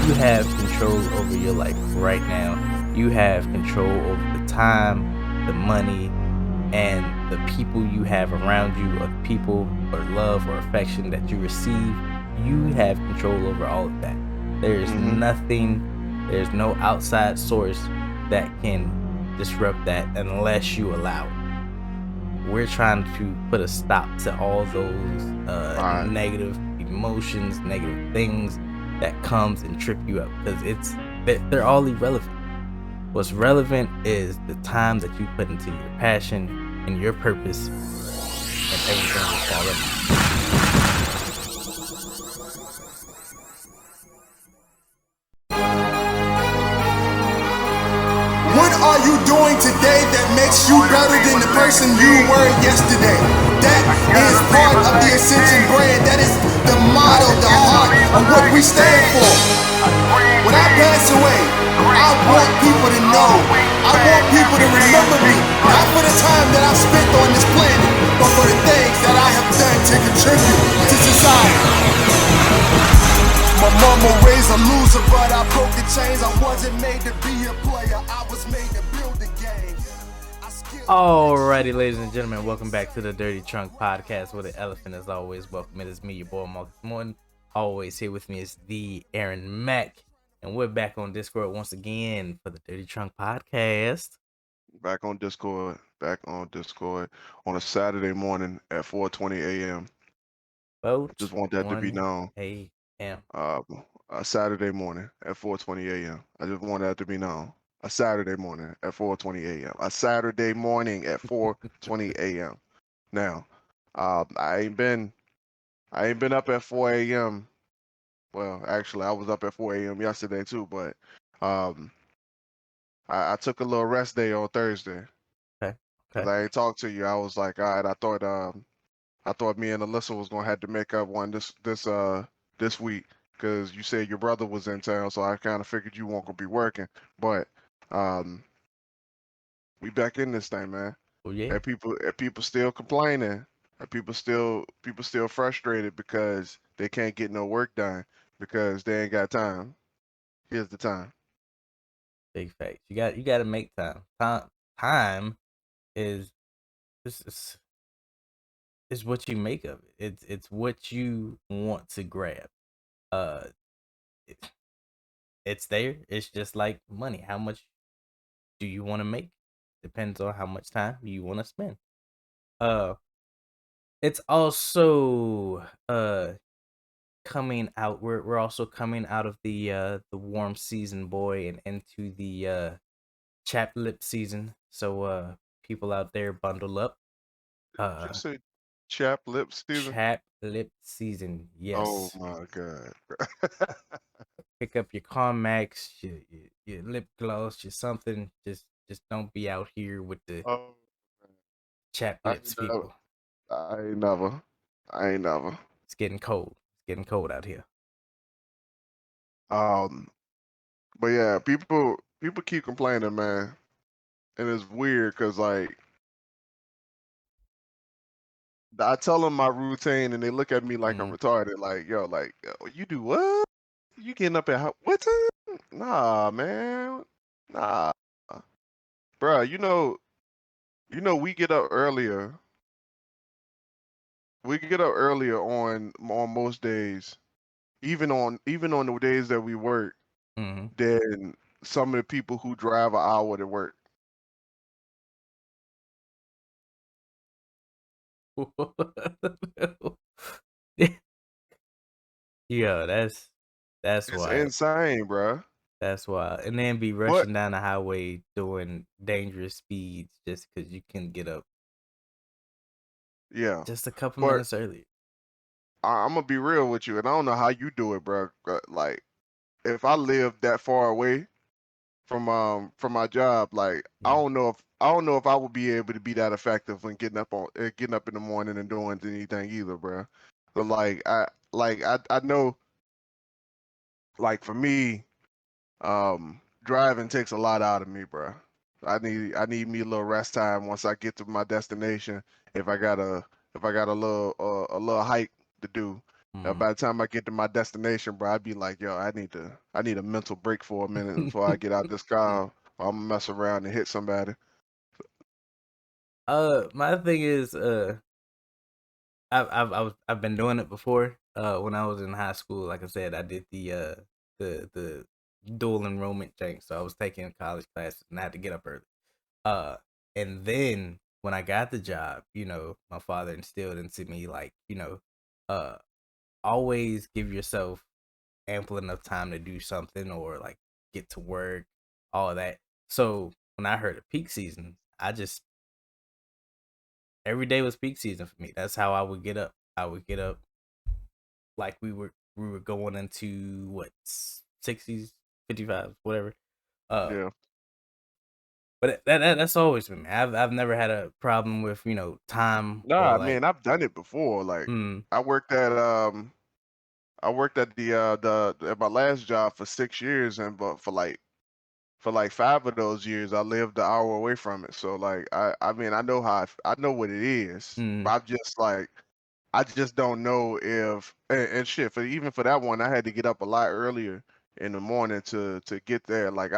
you have control over your life right now. You have control over the time, the money, and the people you have around you, or the people or love or affection that you receive. You have control over all of that. There's Mm-hmm. there's no outside source that can disrupt that unless you allow it. We're trying to put a stop to all those All right. negative emotions, negative things that comes and trip you up, because they're all irrelevant. What's relevant is the time that you put into your passion and your purpose, and everything will fall in. What are you doing today that makes you better than the person you were yesterday? That is part of the Ascension brand. That is the motto, the heart of what we stand for. When I pass away, I want people to know. I want people to remember me. Not for the time that I've spent on this planet, but for the things that I have done to contribute to society. My mama raised a loser, but I broke the chains. I wasn't made to be a player, I was made to build a game. Alrighty, ladies and gentlemen, welcome back to the Dirty Trunk Podcast with the elephant. As always, welcome. It is me, your boy Marcus Morton. Always here with me is the Aaron Mack, and we're back on Discord once again for the Dirty Trunk Podcast. Back on Discord. On a Saturday morning at 4:20 a.m. Vote Just want that to be 1 known. a.m. A Saturday morning at 4:20 a.m. I just want that to be known. A Saturday morning at 4:20 a.m. A Saturday morning at 4:20 a.m. Now, I ain't been up at 4 a.m. Well, actually, I was up at 4 a.m. yesterday too, but um, I took a little rest day on Thursday Okay. because I ain't talked to you. I was like, all right, I thought me and Alyssa was gonna have to make up one this week because you said your brother was in town, so I kind of figured you weren't gonna be working. But um, we back in this thing, man. Oh yeah. And people still complaining. And people still frustrated because they can't get no work done because they ain't got time. Here's the time. Big facts. You got to make time. Time is this is what you make of it. It's what you want to grab. Uh, it, it's there. It's just like money. How much do you want to make? Depends on how much time you want to spend. Uh, it's also coming out. We're also coming out of the warm season, boy, and into the chap lip season. So people out there, bundle up. Did Uh, you say chap lip season? chap lip season. Oh Yes. my god. Pick up your Carmex, your lip gloss, your something. Just don't be out here with the Oh, chap I lips, ain't never. people. I ain't never. I ain't never. It's getting cold. It's getting cold out here. Um, but yeah, people keep complaining, man, and it's weird because like I tell them my routine, and they look at me like I'm Mm. retarded. Like, yo, you do what? You getting up at what time? Nah, man, nah, bruh. We get up earlier. We get up earlier on most days, even on the days that we work, Hmm. than some of the people who drive an hour to work. Yeah, that's It's wild. insane, bruh. That's wild. And then be But rushing down the highway doing dangerous speeds just because you can get up yeah, just a couple but minutes earlier. I'm gonna be real with you, and I don't know how you do it, bro. Like, if I live that far away from my job, like Yeah. I don't know if I would be able to be that effective when getting up in the morning and doing anything either, bro. But I know, like for me, driving takes a lot out of me, bro. I need me a little rest time once I get to my destination. If I got a little hike to do, By the time I get to my destination, bro, I'd be like, yo, I need a mental break for a minute before I get out this car. I'm gonna mess around and hit somebody. My thing is, I've been doing it before. When I was in high school, like I said, I did the dual enrollment thing, so I was taking college classes and I had to get up early. Uh, and then when I got the job, my father instilled into me like, uh, always give yourself ample enough time to do something or like get to work, all of that. So when I heard of peak season, I just every day was peak season for me. That's how I would get up. I would get up like we were going into what 60s, 55s, whatever. Uh, Yeah. but that's always been me. I've never had a problem with time or Nah, I like mean, I've done it before. Like, mm, I worked at I worked at the at my last job for 6 years, and but for like 5 of those years, I lived an hour away from it. So like, I mean, I know I know what it is. But mm, I'm just like, I just don't know if and shit. For even for that one, I had to get up a lot earlier in the morning to get there. Like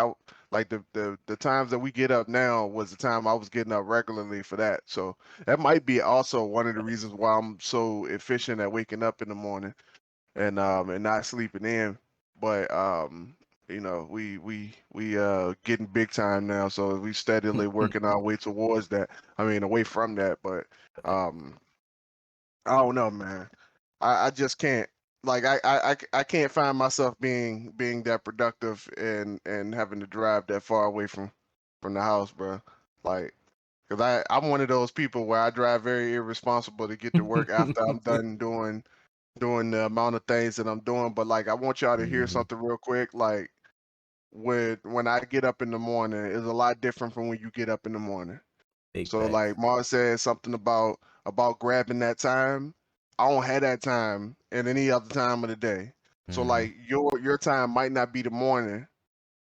like the times that we get up now was the time I was getting up regularly for that. So that might be also one of the reasons why I'm so efficient at waking up in the morning and not sleeping in. But we getting big time now, so we steadily working our way towards that. I mean, away from that, but um I don't know, man. I just can't like I can't find myself being that productive and having to drive that far away from the house, bro. Like, cause I'm one of those people where I drive very irresponsible to get to work after I'm done doing the amount of things that I'm doing. But like, I want y'all to hear Mhm. something real quick. Like, when I get up in the morning, it's a lot different from when you get up in the morning. Big So facts. like Mars said something about grabbing that time. I don't have that time at any other time of the day. So Mhm. like your time might not be the morning,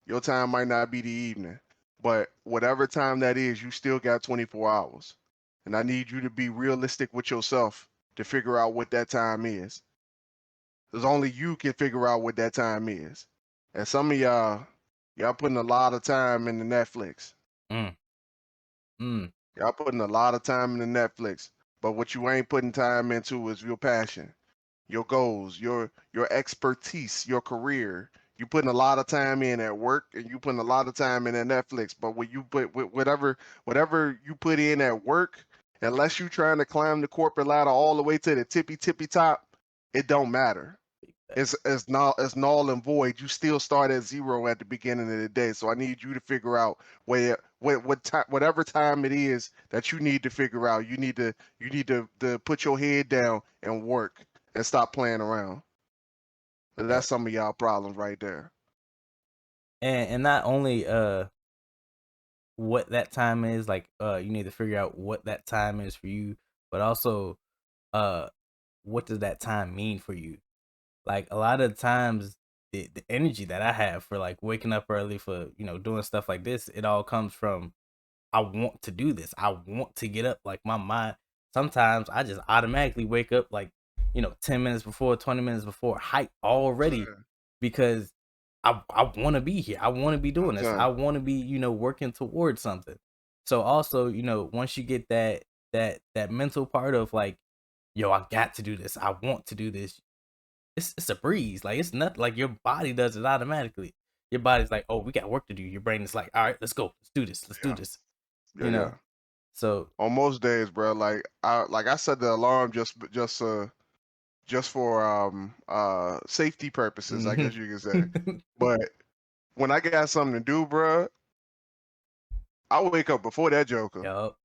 your time might not be the evening, but whatever time that is, you still got 24 hours. And I need you to be realistic with yourself to figure out what that time is. Because only you can figure out what that time is. And some of y'all putting a lot of time into Netflix. Mm, mm. Y'all putting a lot of time into Netflix, but what you ain't putting time into is your passion, your goals, your expertise, your career. You putting a lot of time in at work, and you putting a lot of time in at Netflix. But when you put whatever you put in at work, unless you trying to climb the corporate ladder all the way to the tippy top, it don't matter. Big facts. It's null and void. You still start at zero at the beginning of the day. So I need you to figure out what time, whatever time it is that you need to figure out. You need to put your head down and work and stop playing around. Yeah. That's some of y'all problems right there. And not only what that time is, like you need to figure out what that time is for you, but also uh what does that time mean for you? Like a lot of times the energy that I have for like waking up early for, doing stuff like this, it all comes from I want to do this. I want to get up. Like my mind, sometimes I just automatically wake up like, 10 minutes before, 20 minutes before, hype already Yeah, because I want to be here. I want to be I'm doing this. telling I you. want to be, working towards something. So also, once you get that mental part of like, yo, I got to do this. I want to do this. It's a breeze. Like it's nothing. Like your body does it automatically. Your body's like, oh, we got work to do. Your brain is like, all right, let's go. Let's do this. Let's do Yeah, this. yeah, You yeah. know. So On most days, bro, like I set the alarm just for safety purposes, I mhm. guess you could say. But when I got something to do, bro, I wake up before that Joker. Yup.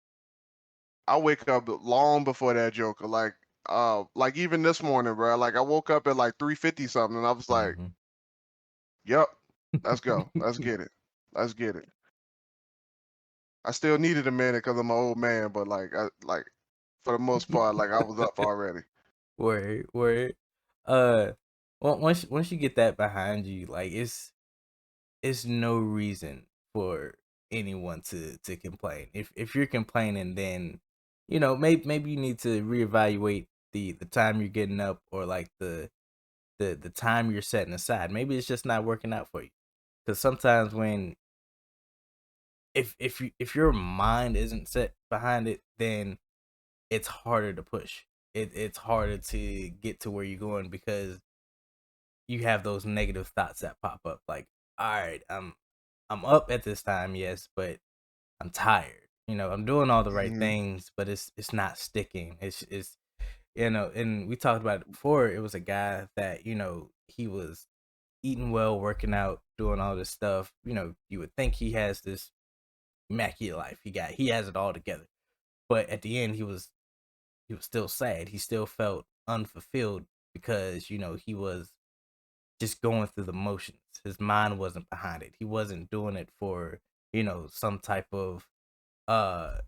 I wake up long before that Joker. Like even this morning, bro. Like I woke up at like 3:50 something, and I was like, Mhm. "Yep, let's go, let's get it, let's get it." I still needed a minute because I'm an old man, but like for the most part, like I was up already. Word, word. Uh, once you get that behind you, like it's no reason for anyone to complain. If you're complaining, then maybe you need to reevaluate the time you're getting up, or like the time you're setting aside. Maybe it's just not working out for you. Because sometimes when if your mind isn't set behind it, then it's harder to push. It's harder to get to where you're going, because you have those negative thoughts that pop up. Like, all right, I'm up at this time, yes, but I'm tired. I'm doing all the right Mhm. things, but it's not sticking. It's and we talked about it before. It was a guy that he was eating well, working out, doing all this stuff. You would think he has this immaculate life. He has it all together, but at the end, he was still sad. He still felt unfulfilled, because he was just going through the motions. His mind wasn't behind it. He wasn't doing it for some type of uh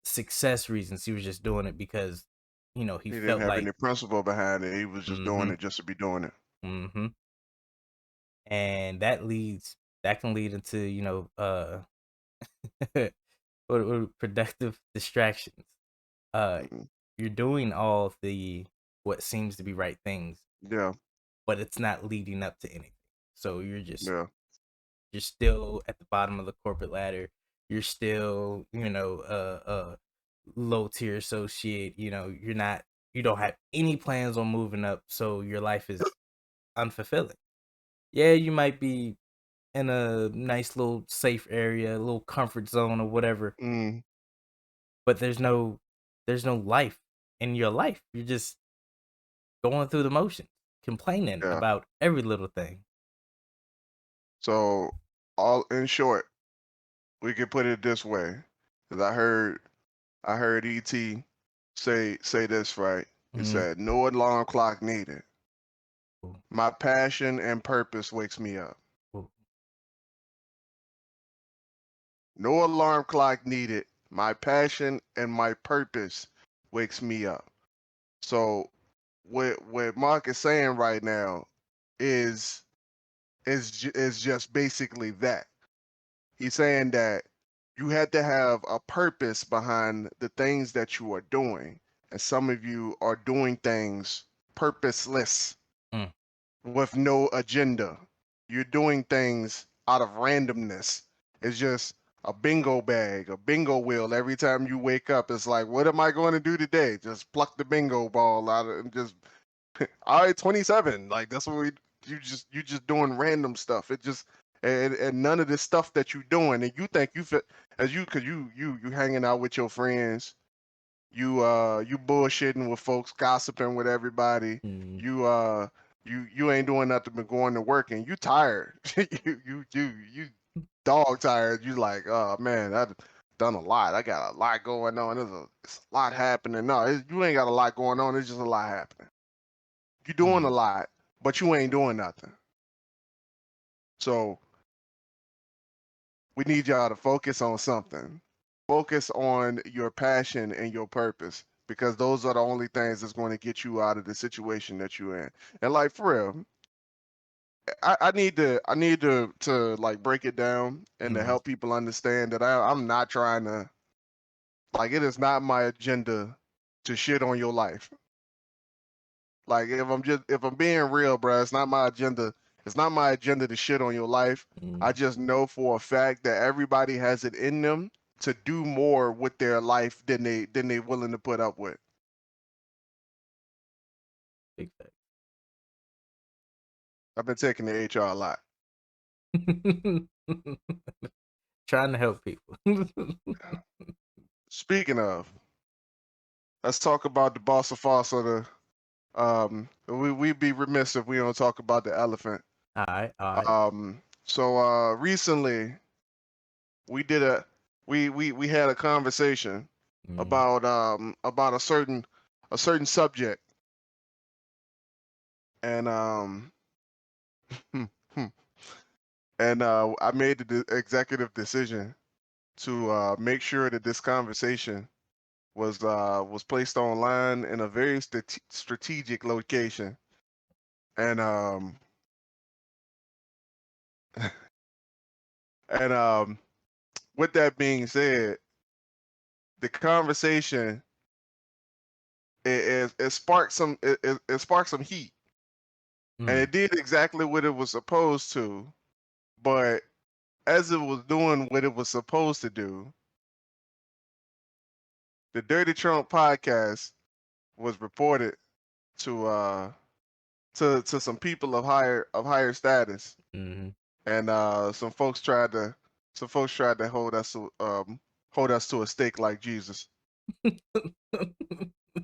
success reasons. He was just doing it because he He didn't felt have like. any principle behind it. He was just doing Mm-hmm. it just to be doing it. Mm-hmm. And that can lead into what productive distractions. uh Mhm. you're doing all the what seems to be right things, Yeah, but it's not leading up to anything. So yeah. you're still at the bottom of the corporate ladder. You're still low tier associate. You don't have any plans on moving up, so your life is unfulfilling. Yeah, you might be in a nice little safe area, a little comfort zone or whatever, Mm, but there's no life in your life. You're just going through the motions, complaining yeah. about every little thing. So, all in short, we could put it this way, because I heard ET say this right. He Mm-hmm. said, "No alarm clock needed. My passion and purpose wakes me up. No alarm clock needed. My passion and my purpose wakes me up." So, what Mark is saying right now is is just basically that. He's saying that you had to have a purpose behind the things that you are doing. And some of you are doing things purposeless Mm. with no agenda. You're doing things out of randomness. It's just a bingo bag, a bingo wheel. Every time you wake up, it's like, what am I going to do today? Just pluck the bingo ball out of and just all right, 27. Like that's what you just doing random stuff. It just and none of this stuff that you doing and you think you fit as you cause you hanging out with your friends, you bullshitting with folks, gossiping with everybody. Mm. You you ain't doing nothing but going to work and you tired. You dog tired. You like, oh man, I've done a lot. I got a lot going on. It's a lot happening. No, you ain't got a lot going on. It's just a lot happening. You're doing a Mm. lot, but you ain't doing nothing. So we need y'all to focus on something. Focus on your passion and your purpose because those are the only things that's going to get you out of the situation that you're in. And like for real, I need to like break it down and to Mm. help people understand that I'm not trying to like it is not my agenda to shit on your life. Like if I'm being real, bro, it's not my agenda. It's not my agenda to shit on your life. I Mm. just know for a fact that everybody has it in them to do more with their life than they willing to put up with. Big fact. I've been taking the HR a lot. Trying to help people. Speaking of, let's talk about the boss of false of the we'd be remiss if we don't talk about the elephant. All right, all right. So recently we did a we had a conversation Mm. about a certain subject and and I made the executive decision to make sure that this conversation was placed online in a very strategic location and and with that being said, the conversation it sparked some it sparked some heat, and Mm. it did exactly what it was supposed to. But as it was doing what it was supposed to do, the Dirty Trump podcast was reported to to some people of higher status, Mhm. and some folks tried to hold us to a stake like Jesus.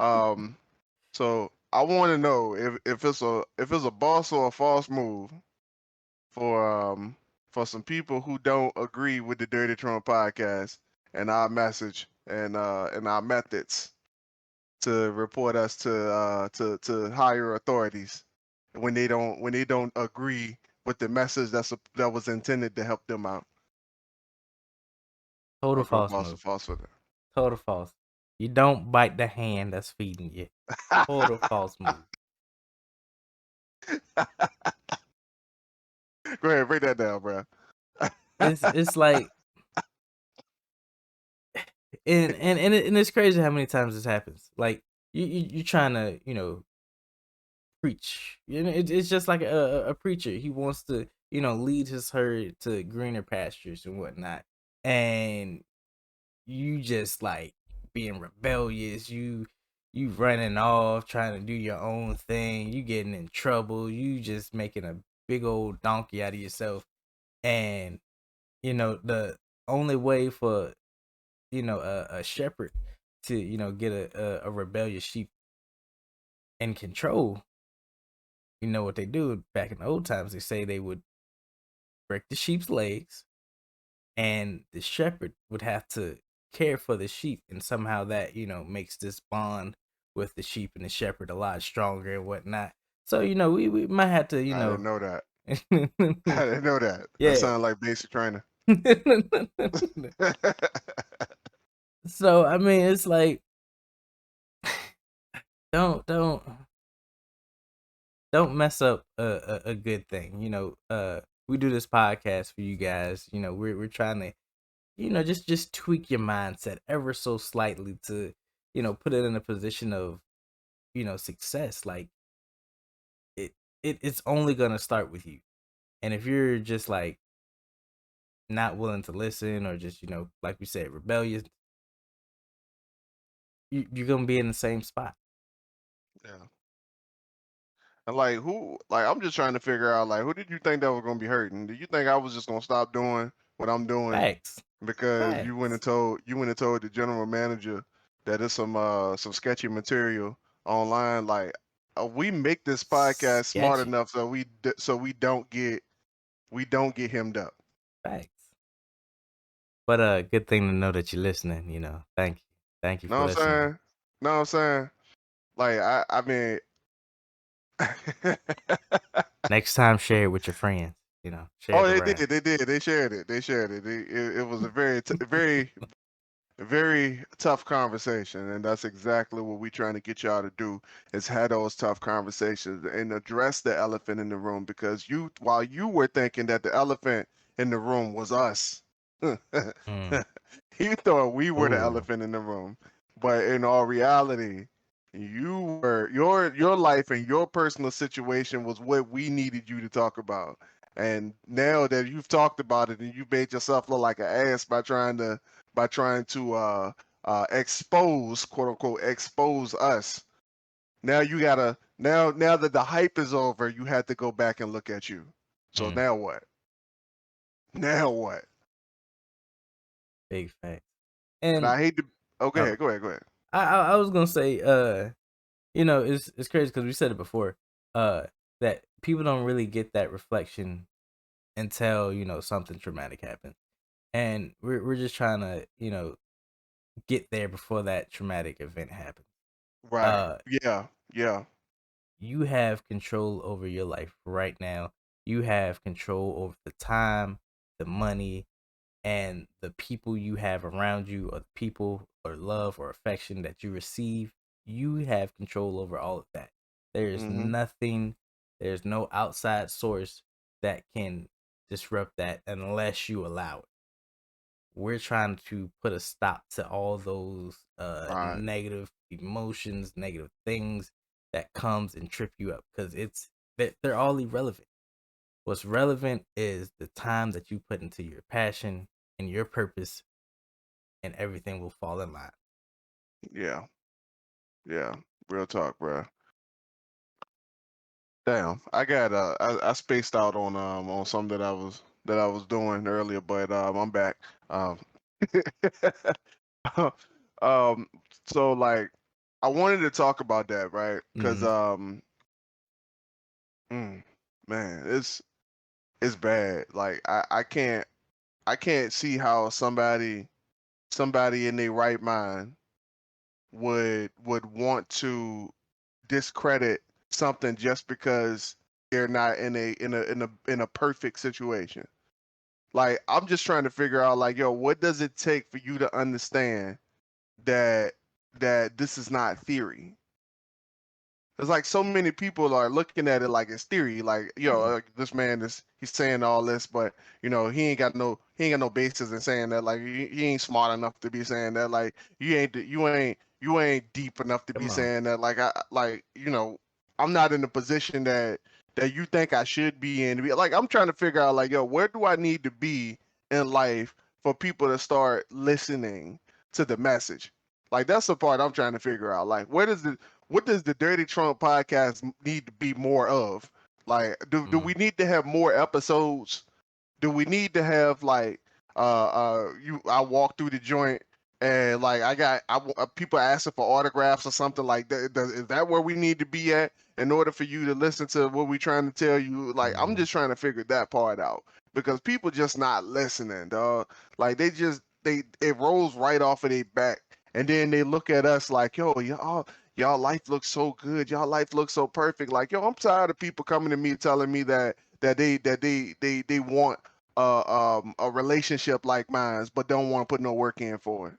Um, so I want to know if it's a boss or a false move for some people who don't agree with the Dirty Trump podcast and our message and our methods to report us to higher authorities when they don't agree with the message that was intended to help them out. Total Uncle false boss or move. false for Total false. You don't bite the hand that's feeding you. that. Total false move. Go ahead, break that down, bro. It's like and it's crazy how many times this happens. Like you trying to preach. It's just like a preacher. He wants to lead his herd to greener pastures and whatnot, and you just like being rebellious. You running off, trying to do your own thing. You getting in trouble. You just making a big old donkey out of yourself. And the only way for a shepherd to get a rebellious sheep in control. You know what they do back in the old times? They say they would break the sheep's legs, and the shepherd would have to care for the sheep, and somehow that makes this bond with the sheep and the shepherd a lot stronger and whatnot. So we might have to I didn't know that. I yeah. didn't know that. That sounded like basic training. So I mean, it's like don't mess up a good thing. We do this podcast for you guys. We're trying to just tweak your mindset ever so slightly to put it in a position of success. Like it, it's only gonna start with you, and if you're just like not willing to listen or just like we said, rebellious, you're gonna be in the same spot. Yeah. And like who like I'm just trying to figure out like who did you think that was gonna be hurting? Did you think I was just gonna stop doing what I'm doing Facts. because Facts. you went and told the general manager that there's some sketchy material online? Like we make this podcast smart Sketchy. enough so we don't get hemmed up. Facts. But good thing to know that you're listening. Thank you. Thank you Know for what I'm listening. saying? Know what I'm saying? Like I mean Next time, share it with your friends. Share oh, it they around. did. They did. They shared it. They shared it. It was a very tough conversation, and that's exactly what we're trying to get y'all to do is have those tough conversations and address the elephant in the room because while you were thinking that the elephant in the room was us, Mm. you thought we were the Ooh. elephant in the room, but in all reality, you were your life and your personal situation was what we needed you to talk about. And now that you've talked about it and you made yourself look like an ass by trying to expose, quote unquote, expose us. Now you gotta now that the hype is over, you had to go back and look at you. So Mm. now what? Now what? Big fact. And And I hate to. Oh, uh, go ahead, go ahead. I was gonna say, it's crazy because we said it before, that people don't really get that reflection until something traumatic happens, and we're just trying to get there before that traumatic event happens. Right. Uh, Yeah. Yeah. you have control over your life right now. You have control over the time, the money, and the people you have around you, or the people or love or affection that you receive. You have control over all of that. There's Mm-hmm. nothing, there's no outside source that can disrupt that unless you allow it. we're trying to put a stop to all those Right. negative emotions, negative things that comes and trip you up, because they're all irrelevant. What's relevant is the time that you put into your passion and your purpose, and everything will fall in line. Yeah. Yeah. Real talk, bro. Damn, I spaced out on something that I was doing earlier, but I'm back. Um um so like I wanted to talk about that, right? Cuz Mm-hmm. mm, man, it's bad. Like I can't see how somebody in their right mind would want to discredit something just because they're not in a perfect situation. Like I'm just trying to figure out like, yo, what does it take for you to understand that this is not theory? It's like so many people are looking at it like it's theory. Like, like this man he's saying all this, but he ain't got no basis in saying that. Like he ain't smart enough to be saying that. Like you ain't deep enough to be Come on. saying that. Like I'm not in the position that you think I should be in. Like I'm trying to figure out like, yo, where do I need to be in life for people to start listening to the message? Like that's the part I'm trying to figure out. Like what does the Dirty Trump podcast need to be more of? Like, do Mm. we need to have more episodes? Do we need to have like I walk through the joint and like people asking for autographs or something like that? Is that where we need to be at in order for you to listen to what we're trying to tell you? Like, I'm Mm. just trying to figure that part out because people just not listening, dog. Like they it rolls right off of their back. And then they look at us like, yo, y'all life looks so good. Y'all life looks so perfect. Like, yo, I'm tired of people coming to me telling me that they want a relationship like mine, but don't want to put no work in for it.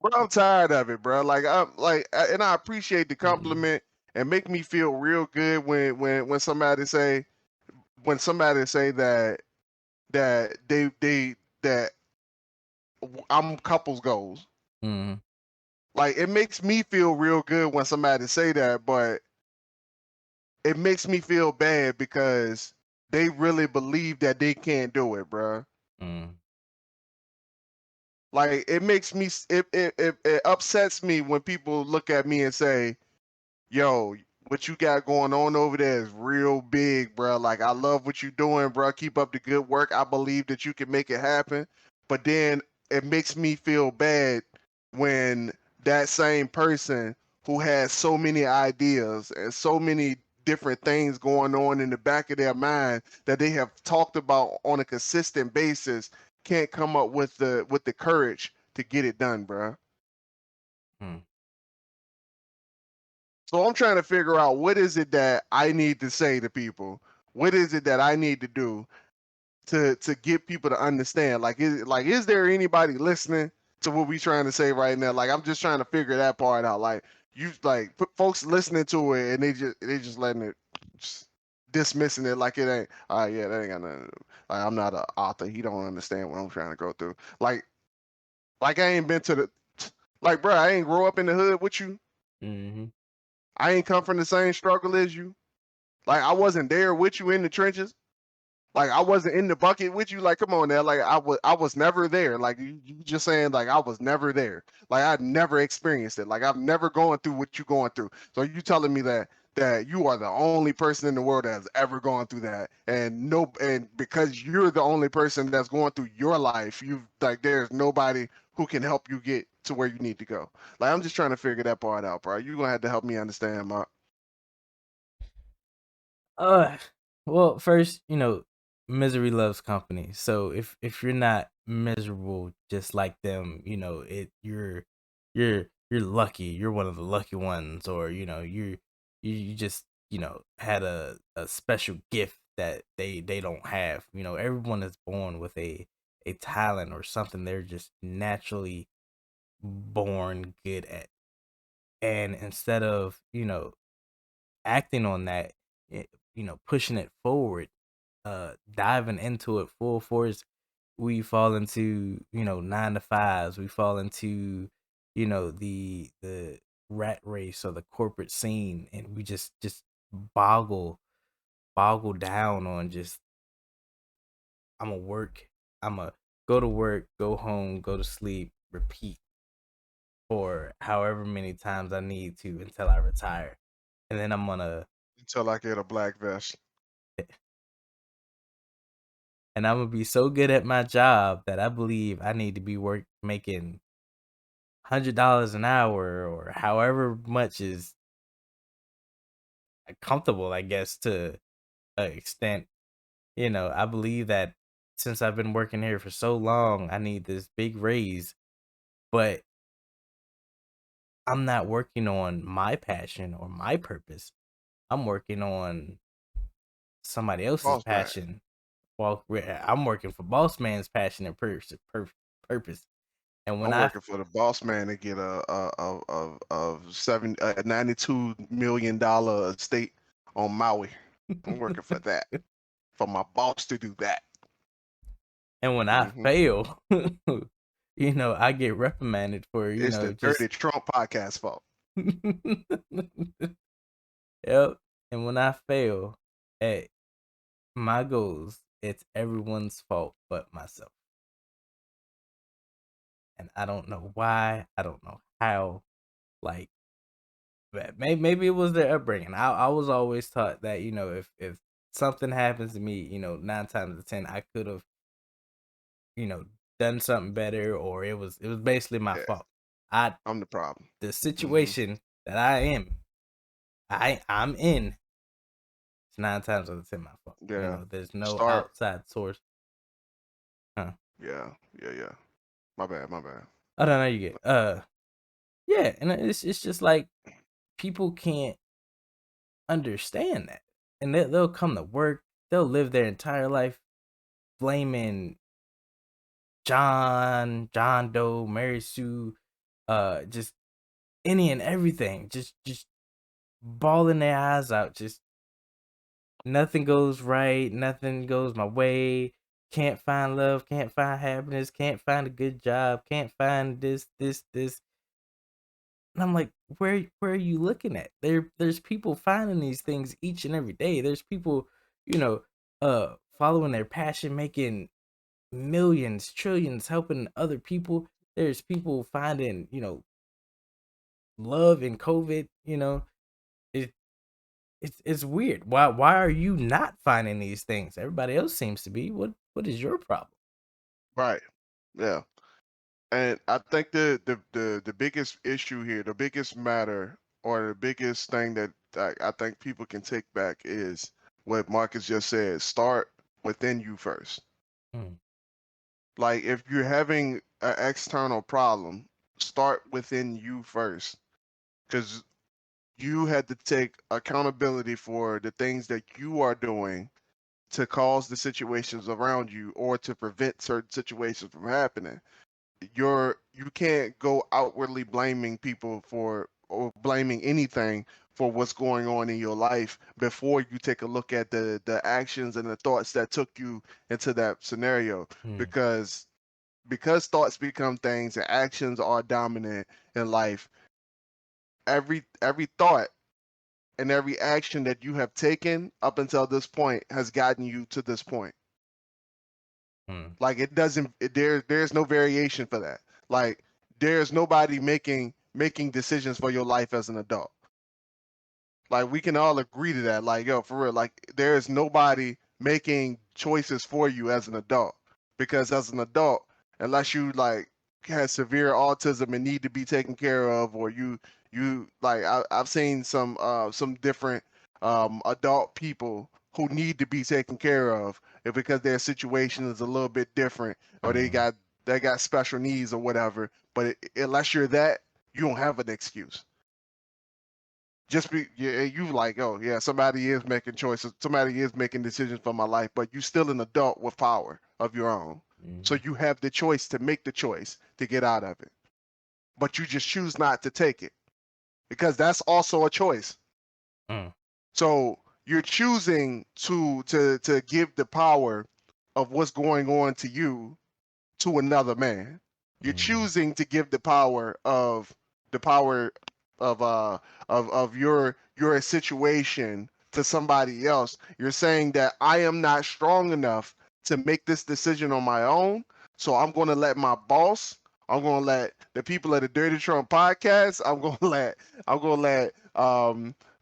But I'm tired of it, bro. Like and I appreciate the Mm. compliment and make me feel real good when somebody say that they that I'm couples goals. Mm. Like it makes me feel real good when somebody say that, but it makes me feel bad because they really believe that they can't do it, bro. Mm. Like it makes me it upsets me when people look at me and say, "Yo, what you got going on over there is real big, bro. Like I love what you're doing, bro. Keep up the good work. I believe that you can make it happen." But then it makes me feel bad when that same person who has so many ideas and so many different things going on in the back of their mind that they have talked about on a consistent basis can't come up with the courage to get it done, bro. Mm. So I'm trying to figure out what is it that I need to say to people? What is it that I need to do to get people to understand? Is there anybody listening to what we trying to say right now? Like I'm just trying to figure that part out. Like you like put folks listening to it and they just letting it just dismissing it like it ain't. Yeah, that ain't got nothing to do. Like I'm not an author. He don't understand what I'm trying to go through. Like I ain't been to the like, bro. I ain't grow up in the hood with you. Mm. I ain't come from the same struggle as you. Like I wasn't there with you in the trenches. Like I wasn't in the bucket with you. Like come on now. Like I was never there. Like you just saying like I was never there. Like I'd never experienced it. Like I've never gone through what you going through. So you telling me that you are the only person in the world that has ever gone through that. And because you're the only person that's going through your life, you like there's nobody who can help you get to where you need to go. Like I'm just trying to figure that part out, bro. You're gonna have to help me understand, Mark. Uh, well, first, misery loves company. So if you're not miserable just like them, you're lucky. You're one of the lucky ones, or you just had a special gift that they don't have. Everyone is born with a talent or something they're just naturally born good at. And instead of acting on that, pushing it forward, diving into it full force, we fall into 9 to 5s. We fall into the rat race or the corporate scene, and we just boggle boggle down on just I'm gonna work. I'm gonna go to work, go home, go to sleep, repeat for however many times I need to until I retire, and then I'm gonna Until I get a black vest. and I'm gonna be so good at my job that I believe I need to be making $100 an hour or however much is comfortable, I guess, to an extent. I believe that since I've been working here for so long, I need this big raise, but I'm not working on my passion or my purpose. I'm working on somebody else's Boss man. passion. Well, I'm working for boss man's passion and purpose. And when I'm I working for the boss man to get a $92 million estate on Maui. I'm working for that. For my boss to do that. and when I Hmm fail, I get reprimanded for It's the just Dirty Trump podcast fault. yep. And when I fail at my goals, it's everyone's fault but myself. And I don't know why. I don't know how. Like, maybe it was their upbringing. I was always taught that if something happens to me, 9 times out of 10, I could have you know done something better, or it was basically my Yeah, fault. I I'm the problem. The Hmm situation that I'm in, it's 9 times out of 10 my fault. Yeah. There's no Start. outside source. Huh? Yeah. My bad. I don't know. You get yeah, and it's just like people can't understand that, and they'll come to work, they'll live their entire life blaming John Doe, Mary Sue, just any and everything, just bawling their eyes out, just nothing goes right, nothing goes my way, can't find love, can't find happiness, can't find a good job, can't find this. And I'm like, where are you looking at? There's people finding these things each and every day. There's people, you know, following their passion, making millions, trillions, helping other people. There's people finding, love in COVID. It it's weird. Why are you not finding these things? Everybody else seems to be. What is your problem? Right. Yeah. And I think the biggest issue here, the biggest matter, or the biggest thing that I think people can take back is what Marcus just said. Start within you first. Mm, Like if you're having an external problem, start within you first, because you had to take accountability for the things that you are doing to cause the situations around you or to prevent certain situations from happening. You can't go outwardly blaming people for or blaming anything for what's going on in your life before you take a look at the actions and the thoughts that took you into that scenario, mm, because thoughts become things and actions are dominant in life. Every thought and every action that you have taken up until this point has gotten you to this point. mm, Like it doesn't there's no variation for that. Like there's nobody making decisions for your life as an adult. Like we can all agree to that. Like yo, for real, like there is nobody making choices for you as an adult. Because as an adult, unless you like have severe autism and need to be taken care of, or you like I've seen some different adult people who need to be taken care of because their situation is a little bit different, or mm, they got special needs or whatever. But unless you're that, you don't have an excuse. Just be yeah, you like, oh yeah, somebody is making choices, somebody is making decisions for my life, but you still an adult with power of your own. So mm, you have the choice to make the choice to get out of it. But you just choose not to take it because that's also a choice. mm, So you're choosing to give the power of what's going on to you to another man. You're choosing to give the power of your situation to somebody else. You're saying that I am not strong enough to make this decision on my own, so I'm going to let my boss, I'm going to let the people at the Dirty Trump podcast, I'm going to let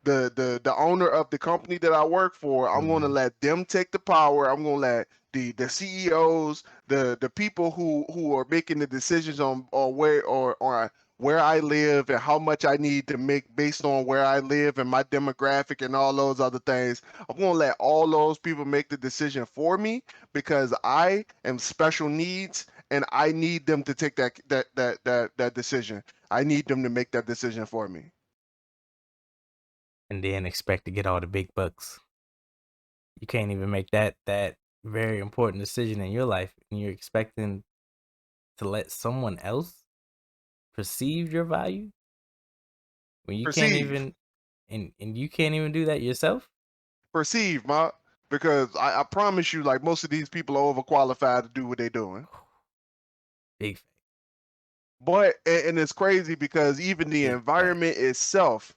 the owner of the company that I work for, I'm going to let them take the power. I'm going to let the CEOs, the people who are making the decisions on or where I live and how much I need to make based on where I live and my demographic and all those other things. I'm gonna let all those people make the decision for me because I am special needs and I need them to take that decision. I need them to make that decision for me. And then expect to get all the big bucks. You can't even make that very important decision in your life, and you're expecting to let someone else perceive your value when you can't Perceive, even and you can't even do that yourself. perceive, ma. Because I promise you, like most of these people are overqualified to do what they're doing. Big fact. But and it's crazy because even the Big fact. environment itself,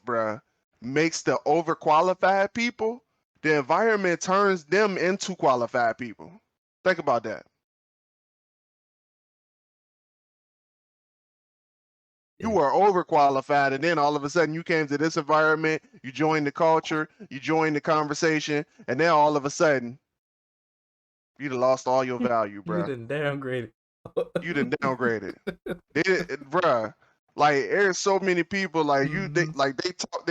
bruh, makes the overqualified people. The environment turns them into qualified people. Think about that. You Yeah. were overqualified, and then all of a sudden you came to this environment, you joined the culture, you joined the conversation, and then all of a sudden you done lost all your value, You bruh. done downgraded. You done downgraded. Bruh, like there's so many people like you they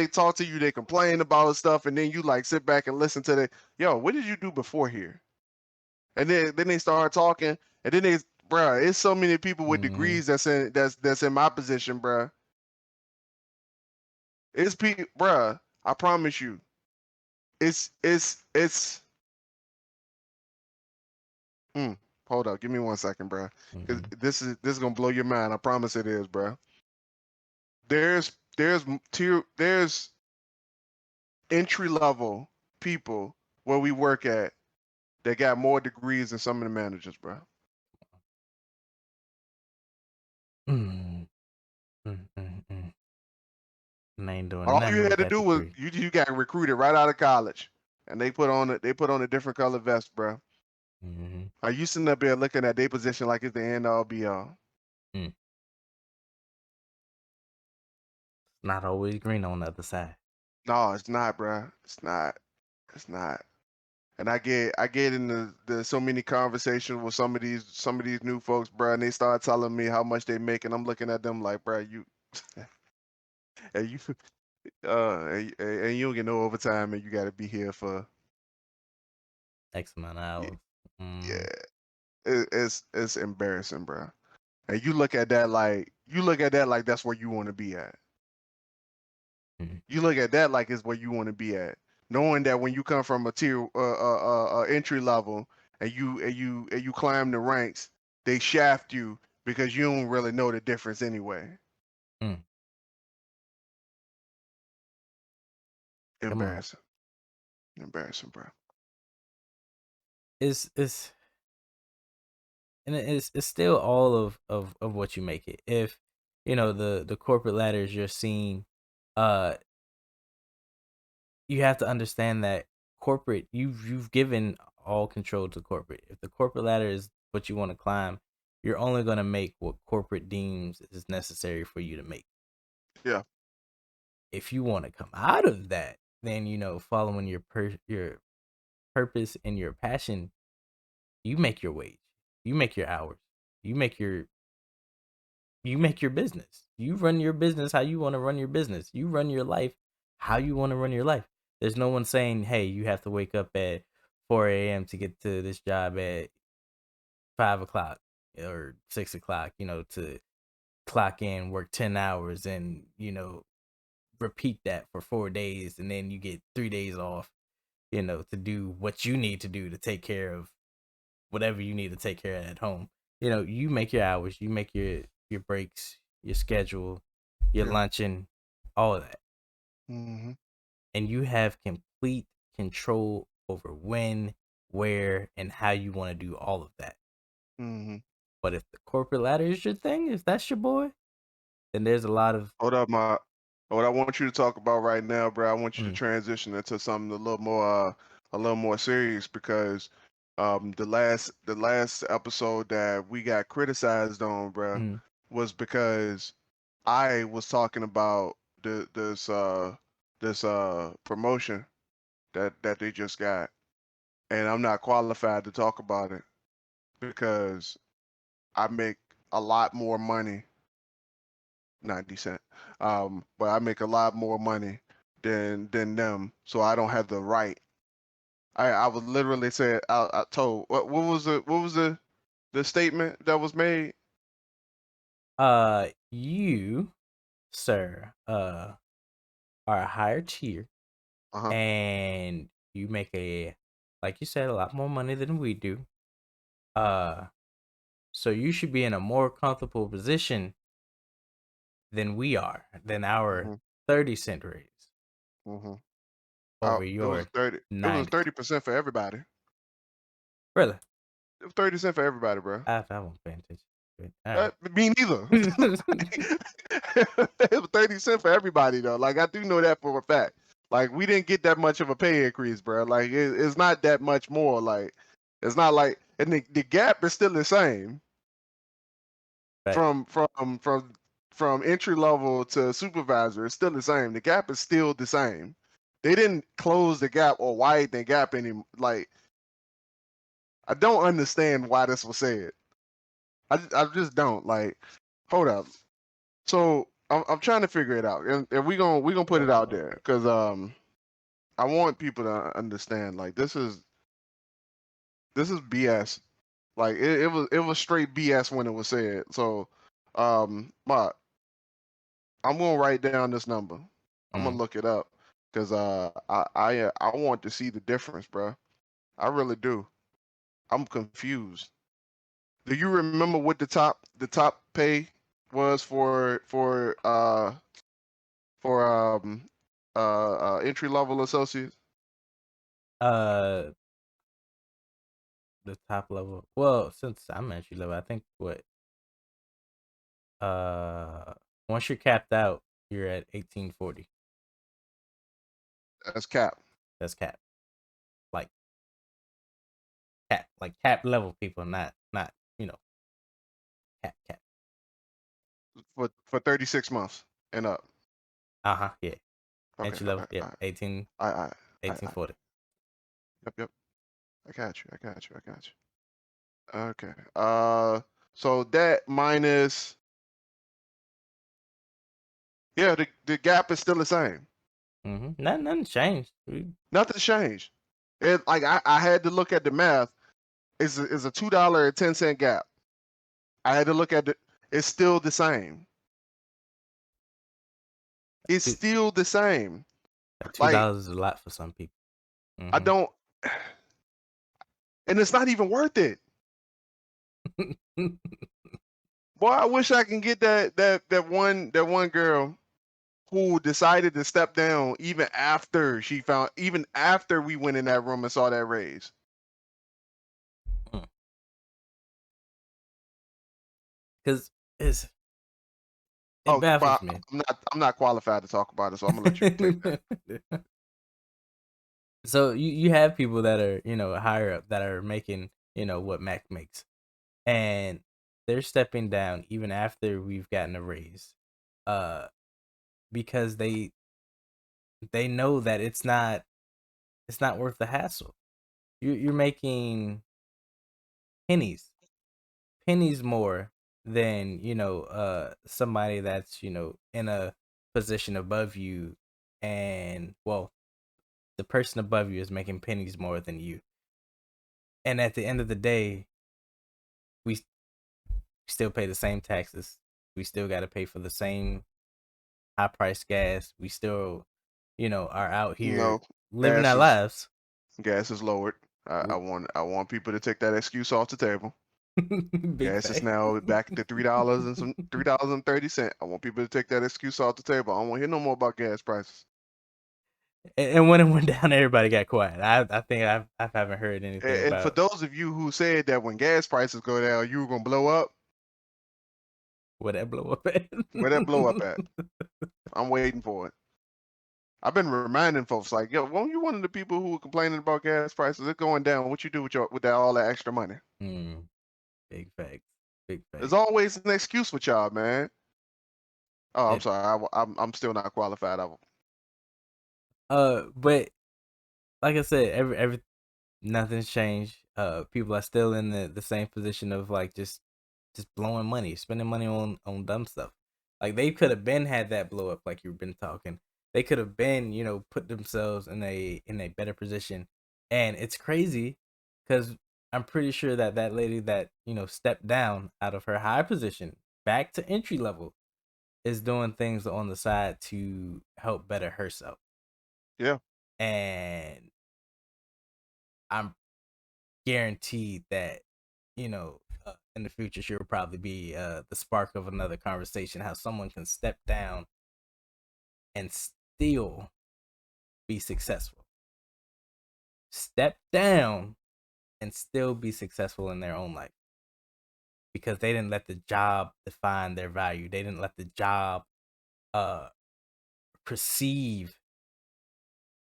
talk to you, they complain about stuff, and then you like sit back and listen to the what did you do before here? And then they start talking, and then bruh, it's so many people with degrees that's in my position, bruh. It's people, bruh. I promise you, it's. Hold up, give me 1 second, bruh. Cause this is gonna blow your mind. I promise it is, bruh. There's entry level people where we work at that got more degrees than some of the managers, bro. Mm, mm, mm, mm. And I ain't doing All you nothing had with to that do was degree. you got recruited right out of college, and they put on a different color vest, bro. Are you sitting up there looking at their position like it's the end all be all? Mm. Not always green on the other side. No, it's not, bro. It's not. It's not. And I get in the so many conversations with some of these new folks, bro, and they start telling me how much they make, and I'm looking at them like, bro, you, and you, and you don't get no overtime, and you got to be here for, X amount of yeah, hours. yeah. It's embarrassing, bro. And you look at that like that's where you want to be at. Mm. You look at that like it's where you want to be at, knowing that when you come from a tier entry level and you climb the ranks, they shaft you because you don't really know the difference anyway. Mm. Come on. Embarrassing, embarrassing, bro. It's and it's still all of what you make it. If the corporate ladders you're seeing, uh, you have to understand that corporate you've given all control to corporate. If the corporate ladder is what you want to climb, you're only gonna make what corporate deems is necessary for you to make. Yeah, If you want to come out of that, then following your purpose and your passion, you make your wage, you make your hours, you make your business. You run your business how you want to run your business. You run your life how you want to run your life. There's no one saying, "Hey, you have to wake up at 4 a.m. to get to this job at 5 o'clock or 6 o'clock." To clock in, work 10 hours, and repeat that for 4 days, and then you get 3 days off. To do what you need to do to take care of whatever you need to take care of at home. You make your hours, you make your breaks, your schedule, your yeah. luncheon, all of that. Mm-hmm. and you have complete control over when, where, and how you want to do all of that. Mm-hmm. But if the corporate ladder is your thing, if that's your boy, then there's a lot of Hold up, what I want you to talk about right now, bro. I want you to Mm. transition into something a little more serious because the last episode that we got criticized on, bro, Mm. was because I was talking about this promotion that they just got, and I'm not qualified to talk about it because I make a lot more money, 90 cent, but I make a lot more money than them, so I don't have the right. I was literally saying I told what was the statement that was made? You, sir, are a higher tier, Uh-huh. and you make like you said, a lot more money than we do. Uh, so you should be in a more comfortable position than we are, than our Mm-hmm. 30-cent raise Mm-hmm. over It was your 30. It was 90. 30% for everybody. Really? It was 30 cents for everybody, bro. I won't pay attention. All Me neither. right. It was 30 cents for everybody though. Like I do know that for a fact. Like we didn't get that much of a pay increase, bro. Like it's not that much more. Like it's not like, and the gap is still the same Right. from entry level to supervisor. It's still the same. The gap is still the same. They didn't close the gap or widen the gap any. Like I don't understand why this was said. I just don't like. Hold up. So I'm trying to figure it out, and we gonna put it out there because I want people to understand like this is BS. Like it was straight BS when it was said. So but I'm gonna write down this number. I'm gonna Mm. look it up because I want to see the difference, bro. I really do. I'm confused. Do you remember what the top pay was for entry level associates? Uh, the top level. Well, since I'm entry level, I think what uh once you're capped out, you're at 1840. That's cap That's cap. Like cap level people, not cap. for 36 months and up. Yeah. Okay, Entry level, okay, yeah, all right. 18 I 1840. Yep, yep. I got you. I got you. I got you. Okay. So that minus, yeah, the gap is still the same. Nothing changed. Nothing's changed. It like I had to look at the math. Is a $2.10 gap. I had to look at it. It's still the same. It's Two- still the same. Like $2 is a lot for some people. I don't, and it's not even worth it. Boy, I wish I can get that one girl who decided to step down even after we went in that room and saw that raise. Because it Oh, baffles but me. I'm not qualified to talk about it, so I'm gonna let you take that. So you have people that are higher up that are making what Mac makes, and they're stepping down even after we've gotten a raise, because they know that it's not worth the hassle. You're making pennies pennies more than somebody that's in a position above you, and well, the person above you is making pennies more than you, and at the end of the day, we still pay the same taxes. We still got to pay for the same high price gas. We still are out here No, living gas our is lives. gas is lowered. I want people to take that excuse off the table. Big Gas is fact. now back to $3.30. I want people to take that excuse off the table. I don't want to hear no more about gas prices. And when it went down, everybody got quiet. I think I haven't heard anything And for about those of you who said that when gas prices go down, you were gonna blow up, where that blow up at. where that blow up at? I'm waiting for it. I've been reminding folks like, yo, weren't you one of the people who were complaining about gas prices? They're going down. What you do with that all that extra money? Big facts. Big There's facts. always an excuse with y'all, man. Oh, I'm It, sorry. I'm still not qualified. but like I said, every nothing's changed. People are still in the same position of like just blowing money, spending money on dumb stuff. Like they could have been had that blow up, like you've been talking. They could have been, put themselves in a better position. And it's crazy because I'm pretty sure that lady that stepped down out of her high position back to entry level is doing things on the side to help better herself. Yeah. And I'm guaranteed that in the future she will probably be the spark of another conversation, how someone can step down and still be successful, step down and still be successful in their own life, because they didn't let the job define their value. They didn't let the job uh perceive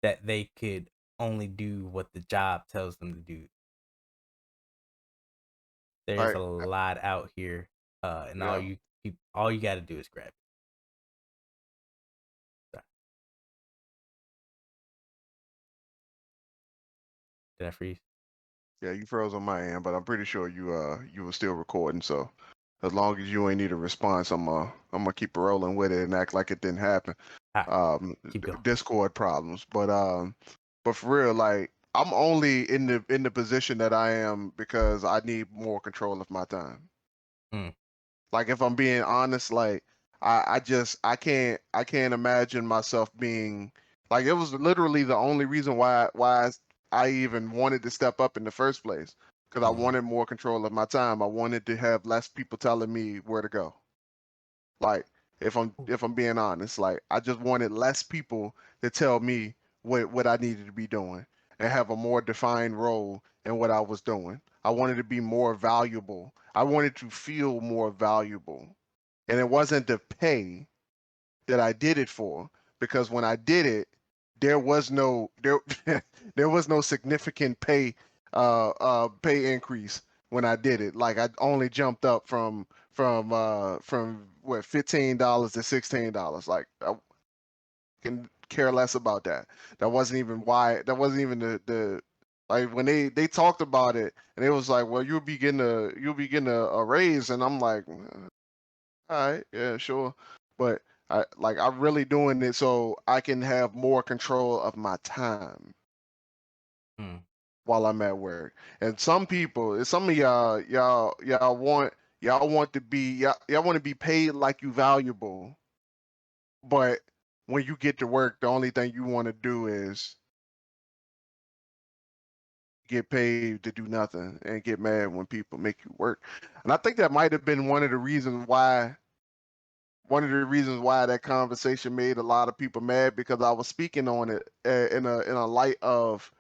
that they could only do what the job tells them to do. There's Like, a lot out here, and yeah. all you got to do is grab it. Sorry. Did I freeze? Yeah, you froze on my end, but I'm pretty sure you were still recording. So as long as you ain't need a response, I'm gonna keep rolling with it and act like it didn't happen. All right, keep going. Discord problems, but for real, like I'm only in the position that I am because I need more control of my time. Mm. Like if I'm being honest, like I can't imagine myself being like it was literally the only reason why I even wanted to step up in the first place because I Mhm. wanted more control of my time. I wanted to have less people telling me where to go. Like if I'm being honest, like I just wanted less people to tell me what I needed to be doing and have a more defined role in what I was doing. I wanted to be more valuable. I wanted to feel more valuable. And it wasn't the pay that I did it for because when I did it, there was no there there was no significant pay increase when I did it. Like I only jumped up from what $15 to $16. Like I can care less about that. That wasn't even why. That wasn't even the like when they talked about it and it was like, well, you'll be getting a raise, and I'm like, all right, yeah, sure. But I'm really doing it so I can have more control of my time Mm. while I'm at work. And some of y'all want to be paid like you valuable, but when you get to work, the only thing you want to do is get paid to do nothing and get mad when people make you work. And I think that might have been one of the reasons why that conversation made a lot of people mad because I was speaking on it in a light of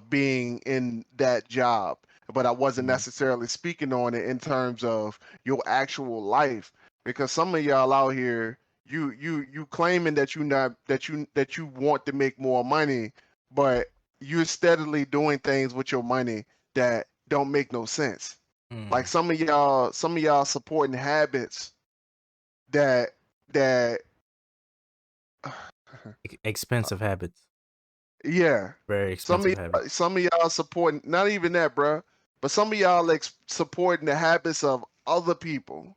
being in that job, but I wasn't Mhm. necessarily speaking on it in terms of your actual life because some of y'all out here you claiming that you want to make more money, but you're steadily doing things with your money that don't make no sense. Like Mm. some of y'all supporting habits that that Expensive habits. yeah, Very some of expensive habits. some of y'all supporting not even that, bruh, but some of y'all supporting the habits of other people,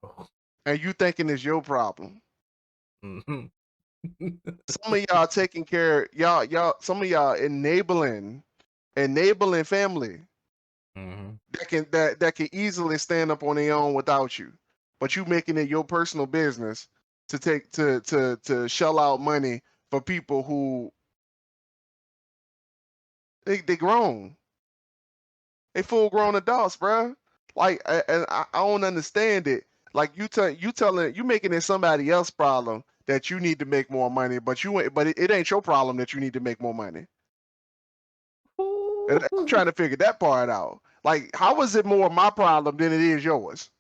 Oh. and you thinking it's your problem. Mhm. Some of y'all taking care, y'all. Some of y'all enabling family Mhm. that can easily stand up on their own without you, but you making it your personal business to take to shell out money for people who they grown. They full grown adults, bruh. Like, and I don't understand it. Like you making it somebody else's problem that you need to make more money, but it ain't your problem that you need to make more money. And I'm trying to figure that part out. Like, how is it more my problem than it is yours?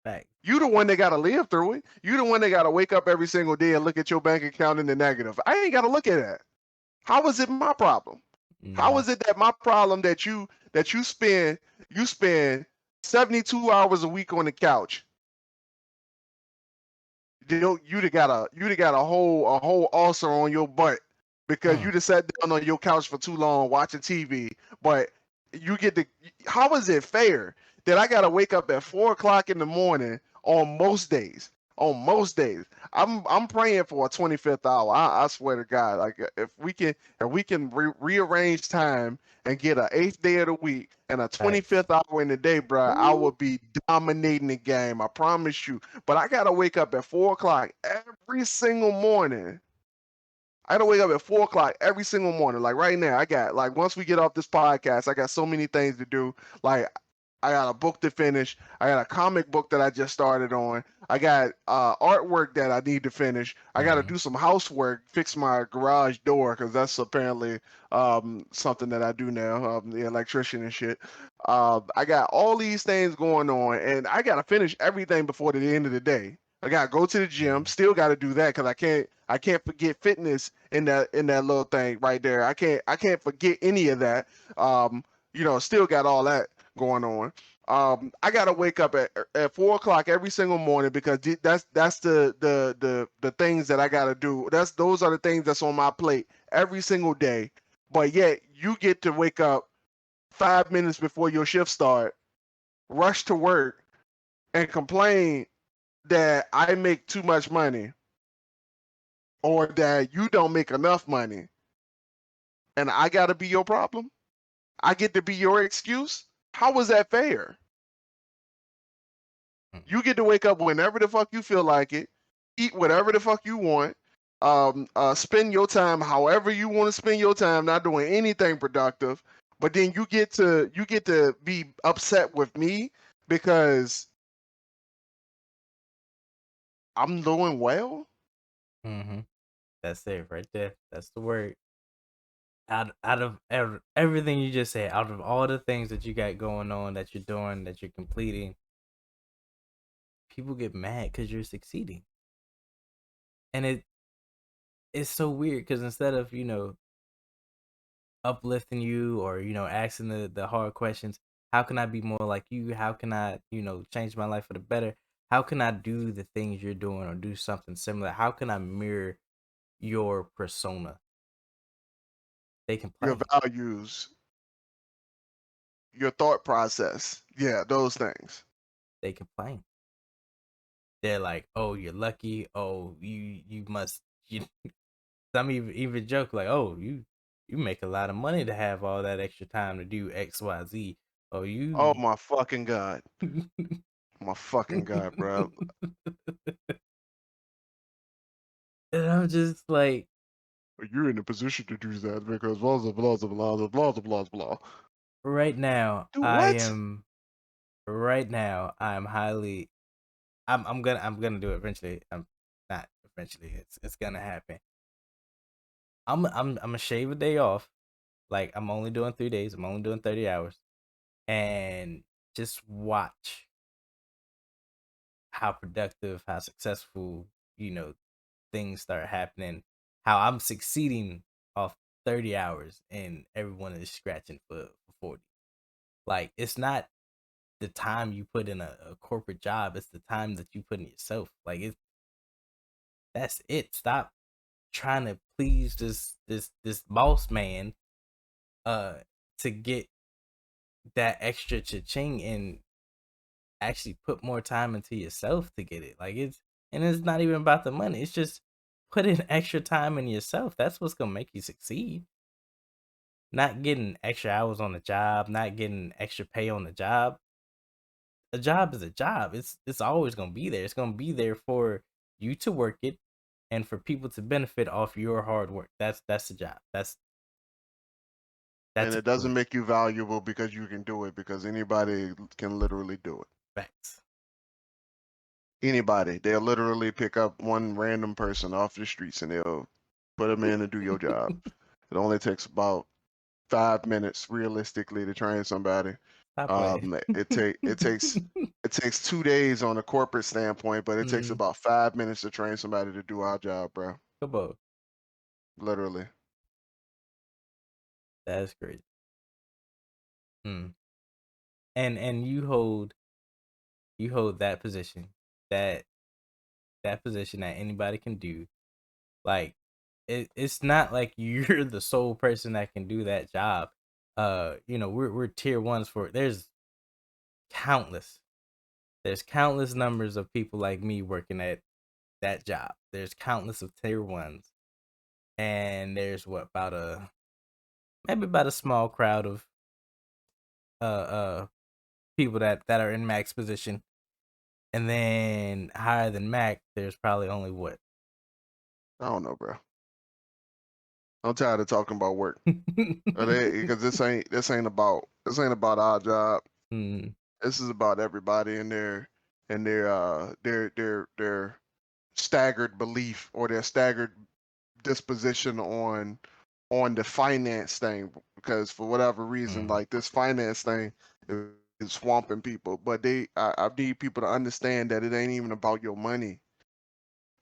Fact. You the one that got to live through it. You the one that got to wake up every single day and look at your bank account in the negative. I ain't got to look at that. How is it my problem? How is it that my problem that you spend 72 hours a week on the couch? You got a whole ulcer on your butt because you just sat down on your couch for too long watching TV. But you get the how is it fair that I gotta wake up at 4 o'clock in the morning on most days? On most days, I'm praying for a 25th hour. I swear to God, like if we can rearrange time and get an 8th day of the week and a 25th hour in the day, bro, I will be dominating the game. I promise you. But I gotta wake up at 4 o'clock every single morning. I gotta wake up at 4 o'clock every single morning. Like right now, I got like once we get off this podcast, I got so many things to do. Like I got a book to finish. I got a comic book that I just started on. I got artwork that I need to finish. I got to do some housework, fix my garage door because that's apparently something that I do now, the electrician and shit. I got all these things going on, and I got to finish everything before the end of the day. I got to go to the gym. Still got to do that because I can't forget fitness in that little thing right there. I can't forget any of that. Still got all that going on. I gotta wake up at 4 o'clock every single morning because that's the things that I gotta do. Those are the things that's on my plate every single day. But yet you get to wake up 5 minutes before your shift start, rush to work, and complain that I make too much money or that you don't make enough money, and I gotta be your problem. I get to be your excuse. How is that fair? You get to wake up whenever the fuck you feel like it, eat whatever the fuck you want, spend your time however you want to spend your time, not doing anything productive. But then you get to be upset with me because I'm doing well. That's it right there. That's the word. Out of everything you just said, out of all the things that you got going on, that you're doing, that you're completing, people get mad because you're succeeding, and it's so weird because instead of uplifting you or asking the hard questions, how can I be more like you? How can I change my life for the better? How can I do the things you're doing or do something similar? How can I mirror your persona? They Your complain. values, your thought process, yeah, those things. They complain. They're like, "Oh, you're lucky. Oh, you must." Some even joke like, "Oh, you make a lot of money to have all that extra time to do X, Y, Z. Oh, Oh you." my fucking God. My fucking God, bro. And I'm just like, You're in a position to do that because blah blah blah blah blah blah blah blah blah. right now, Do what? I'm highly. I'm gonna do it eventually. I'm not eventually. It's gonna happen. I'm gonna shave a day off. Like I'm only doing 3 days. I'm only doing 30 hours, and just watch how productive, how successful, things start happening, how I'm succeeding off 30 hours and everyone is scratching for 40. Like it's not the time you put in a corporate job, it's the time that you put in yourself. Like that's it. Stop trying to please this boss man uh to get that extra cha-ching and actually put more time into yourself to get it. Like it's not even about the money. It's just put in extra time in yourself. That's what's gonna make you succeed. Not getting extra hours on the job, not getting extra pay on the job. A job is a job. It's always gonna be there. It's gonna be there for you to work it and for people to benefit off your hard work. That's the job. And That's a it doesn't career. make you valuable because you can do it because anybody can literally do it. Facts. Anybody. They'll literally pick up one random person off the streets and they'll put them in to do your job. It only takes about 5 minutes realistically to train somebody. Stop playing. It takes 2 days on a corporate standpoint, but it takes Mhm. about 5 minutes to train somebody to do our job, bro. Come on. Literally. That's crazy. Mm. And you hold that position, that that position that anybody can do. Like it's not like you're the sole person that can do that job. We're tier ones for countless there's countless numbers of people like me working at that job. There's countless of tier ones. And there's what about a small crowd of uh uh people that are in max position. And then higher than max, there's probably only what? I don't know, bro. I'm tired of talking about work. Because this ain't about our job. Mm, This is about everybody and their staggered belief or their staggered disposition on the finance thing. Because for whatever reason, mm, like this finance thing is swamping people. But I need people to understand that it ain't even about your money.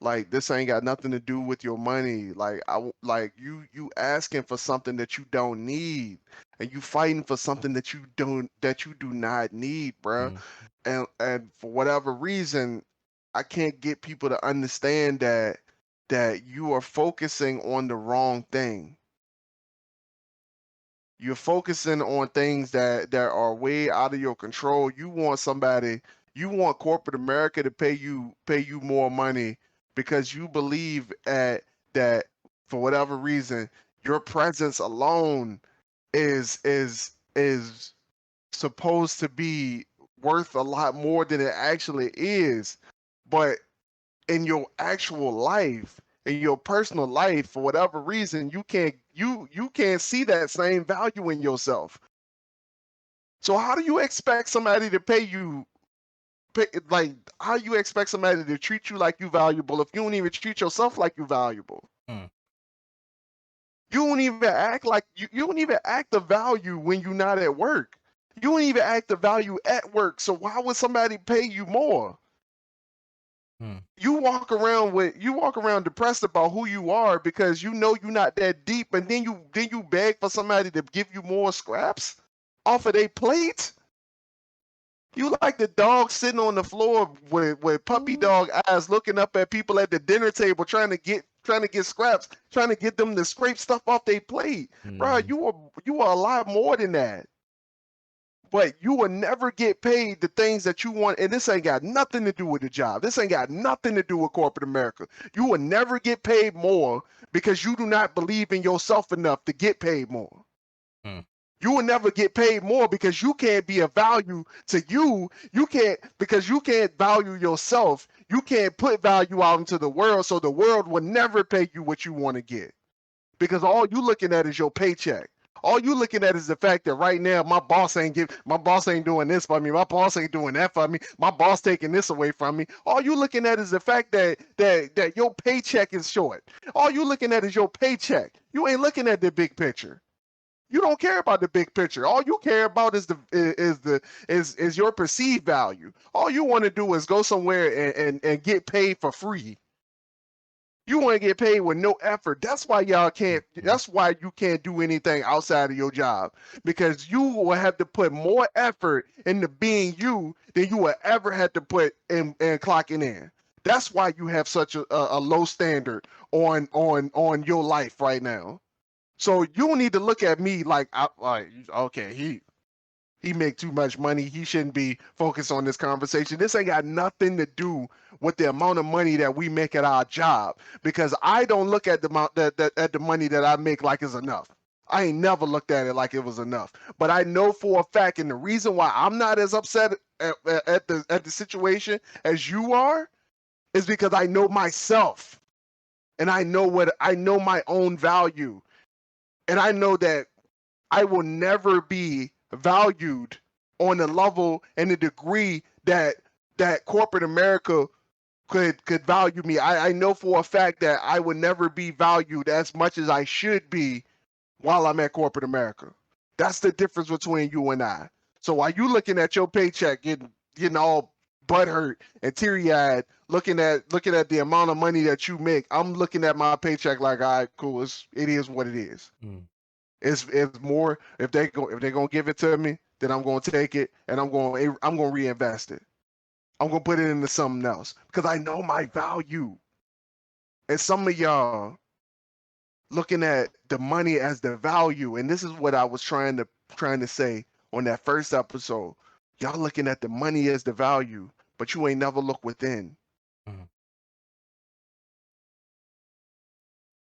Like this ain't got nothing to do with your money. Like you asking for something that you don't need, and you fighting for something that you do not need, bruh. mm, And for whatever reason, I can't get people to understand that you are focusing on the wrong thing. You're focusing on things that are way out of your control. You want corporate America to pay you more money because you believe that for whatever reason, your presence alone is supposed to be worth a lot more than it actually is. But in your actual life, in your personal life, for whatever reason, you can't see that same value in yourself. So how do you expect somebody to like how you expect somebody to treat you like you valuable if you don't even treat yourself like you valuable? mm, You don't even act like you don't even act the value when you're not at work. You don't even act the value at work. So why would somebody pay you more? mm, You walk around depressed about who you are because you know you're not that deep, and then you beg for somebody to give you more scraps off of their plate. You like the dog sitting on the floor with puppy mm, dog eyes looking up at people at the dinner table trying to get scraps, trying to get them to scrape stuff off their plate. Bro, mm, you are a lot more than that. But you will never get paid the things that you want. And this ain't got nothing to do with the job. This ain't got nothing to do with corporate America. You will never get paid more because you do not believe in yourself enough to get paid more. mm, You will never get paid more because you can't be a value to you. You can't, because you can't value yourself. You can't put value out into the world. So the world will never pay you what you want to get because all you looking at is your paycheck. All you looking at is the fact that right now my boss ain't doing this for me. My boss ain't doing that for me. My boss taking this away from me. All you looking at is the fact that your paycheck is short. All you looking at is your paycheck. You ain't looking at the big picture. You don't care about the big picture. All you care about is your perceived value. All you want to do is go somewhere and get paid for free. You want to get paid with no effort. That's why y'all can't. mm, That's why you can't do anything outside of your job because you will have to put more effort into being you than you will ever have to put in clocking in. That's why you have such a low standard on your life right now. So you need to look at me like okay, he make too much money. He shouldn't be focused on this conversation. This ain't got nothing to do with the amount of money that we make at our job because I don't look at the amount that at the money that I make like it's enough. I ain't never looked at it like it was enough. But I know for a fact, and the reason why I'm not as upset at the situation as you are is because I know myself and I know my own value. And I know that I will never be valued on the level and the degree that corporate America could value me. I know for a fact that I would never be valued as much as I should be while I'm at corporate America. That's the difference between you and I. So while you looking at your paycheck getting all butthurt and teary eyed, looking at the amount of money that you make, I'm looking at my paycheck like, all right, cool. It is what it is. Mm. It's more if they're gonna give it to me, then I'm gonna take it and I'm gonna reinvest it. I'm gonna put it into something else because I know my value. And some of y'all looking at the money as the value, and this is what I was trying to say on that first episode. Y'all looking at the money as the value, but you ain't never look within. Mm.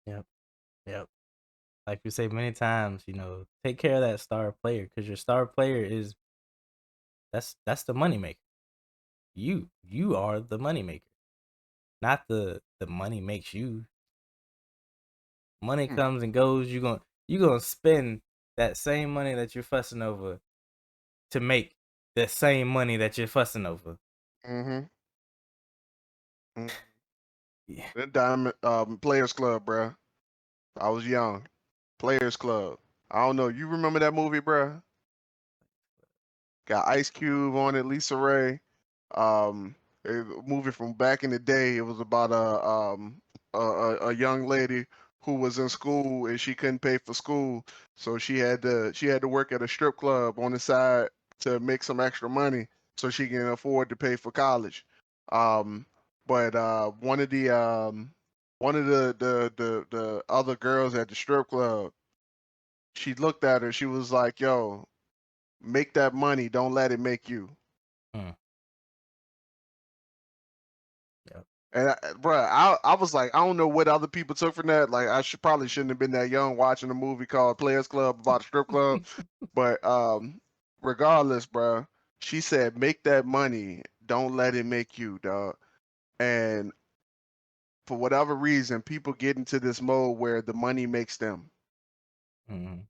Yep. Yep. Like we say many times, take care of that star player because your star player is that's the moneymaker. You are the moneymaker, not the money makes you. Money Hmm. comes and goes. You gonna spend that same money that you're fussing over to make the same money that you're fussing over. Mm-hmm. Mm. Yeah. That Diamond Players Club, bruh. I was young. Players Club. I don't know. You remember that movie, bruh? Got Ice Cube on it, Lisa Ray. A movie from back in the day. It was about a young lady who was in school and she couldn't pay for school, so she had to work at a strip club on the side to make some extra money so she can afford to pay for college. Um, but one of the other girls at the strip club, she looked at her. She was like, "Yo, make that money. Don't let it make you." Mm. Yep. And I was like, I don't know what other people took from that. Like, I probably shouldn't have been that young watching a movie called Players Club about a strip club. But regardless, bro, she said, make that money. Don't let it make you, dog. And for whatever reason, people get into this mode where the money makes them. Mm.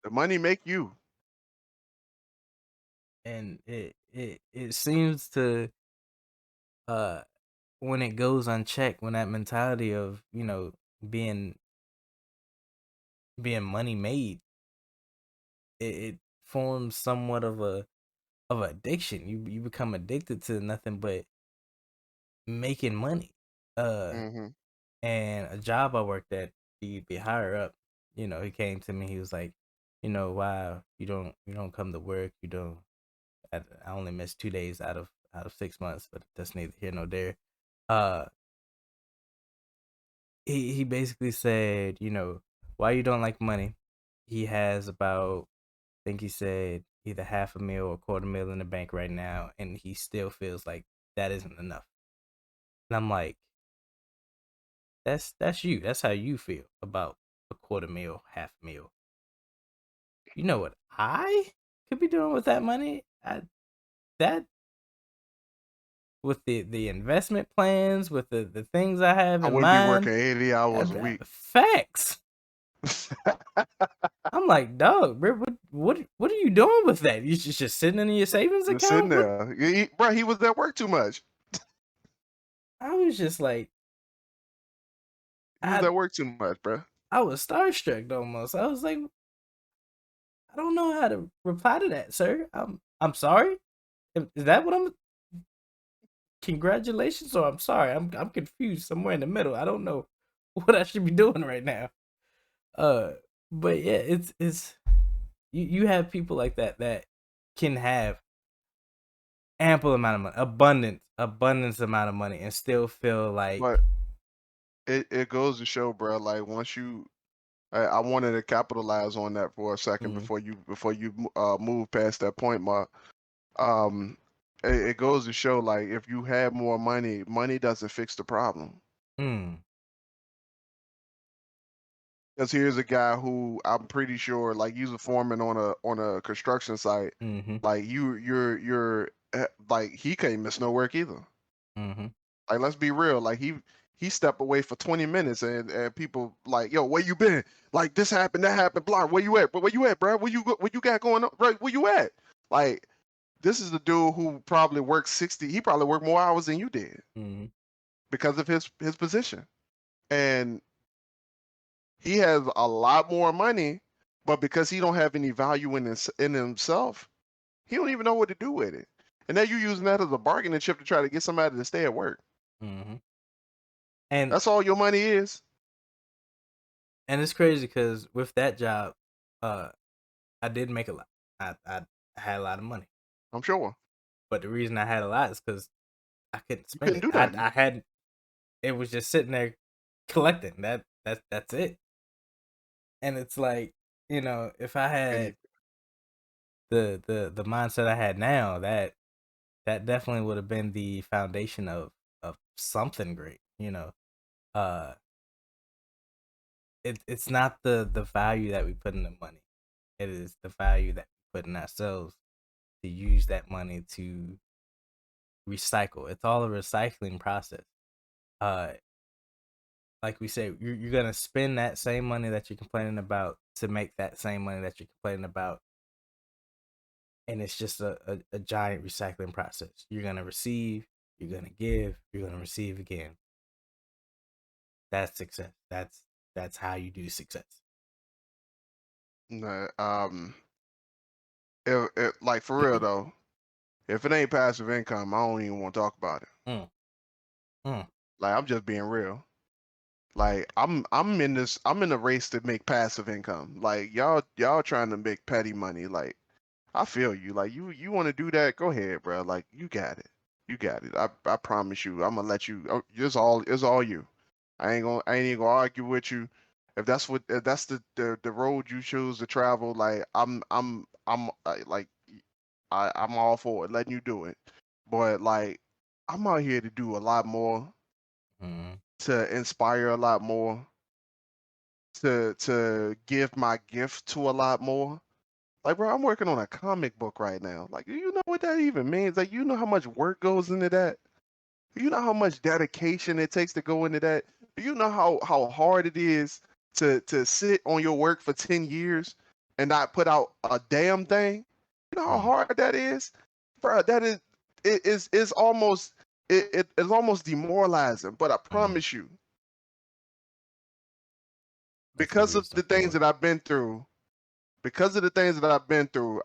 The money make you. And it seems to uh when it goes unchecked, when that mentality of being money made, it forms somewhat of addiction. You become addicted to nothing but making money. Uh, Hmm. and a job I worked at, the higher up, he came to me. He was like, why you don't come to work? You don't. I only missed 2 days out of 6 months, but that's neither here nor there. Uh, he basically said, why you don't like money? He has about, I think he said either half a mil or a quarter mil in the bank right now, and he still feels like that isn't enough. And I'm like, that's you. That's how you feel about a quarter mil, half mil. You know what I could be doing with that money? That with the investment plans, with the things I have I in wouldn't be working mind, 80 hours a week. facts. I'm like, dog, bro, what are you doing with that? You just sitting in your savings Just sitting account? What? there. Bro, he was at work too much. I was just like, He was I at work too much, bro. I was starstruck almost. I was like, I don't know how to reply to that, sir. I'm sorry. Is that what I'm? Congratulations, or I'm sorry. I'm confused somewhere in the middle. I don't know what I should be doing right now. Uh, but yeah, it's you have people like that can have ample amount of money, abundance amount of money, and still feel like, But it goes to show, bro. Like once I wanted to capitalize on that for a second mm, before you move past that point, Mark. Um, it goes to show, like if you have more money, money doesn't fix the problem. mm, Because here's a guy who I'm pretty sure, like he's a foreman on a construction site. mm-hmm, Like you're like he can't miss no work either. mm-hmm. Like let's be real. Like he stepped away for 20 minutes and people like, yo, where you been? Like this happened, that happened, blah. Where you at? Where you at, bro? What you got going on? Right, where you at? Like This is the dude who probably worked 60. He probably worked more hours than you did because of his position, and he has a lot more money, but because he don't have any value in himself, he don't even know what to do with it. And now you're using that as a bargaining chip to try to get somebody to stay at work. And That's all your money is. And it's crazy because with that job, I did make a lot. I had a lot of money, I'm sure. but the reason I had a lot is because I couldn't You spend couldn't it. do nothing. I had it was just sitting there collecting. That's it. And it's like, if I And you, had the mindset I had now, that definitely would have been the foundation of something great. Uh, it's not the value that we put in the money. It is the value that we put in ourselves to use that money to recycle. It's all a recycling process. Uh, like we say, you're gonna spend that same money that you're complaining about to make that same money that you're complaining about, and it's just a giant recycling process. You're gonna receive, you're gonna give, you're gonna receive again. That's success. That's how you do success. nah, like for real though, if it ain't passive income, I don't even want to talk about it. Mm, mm, Like I'm just being real. Like I'm in the race to make passive income. Like y'all trying to make petty money. Like I feel you. Like you want to do that, go ahead, bro. Like you got it. You got it. I promise you. I'm gonna let you. It's all you. I ain't even gonna argue with you. If that's the road you choose to travel, like like I'm all for it, letting you do it. But like I'm out here to do a lot more, mm, to inspire a lot more, to give my gift to a lot more. Like, bro, I'm working on a comic book right now. Like, do you know what that even means? Like, you know how much work goes into that? You know how much dedication it takes to go into that? Do you know how hard it is to sit on your work for 10 years and not put out a damn thing? You know how mm. hard that is? Bro, that is it's almost it's almost demoralizing, but I Mm. promise you, That's the because of reason the things for it. that I've been through,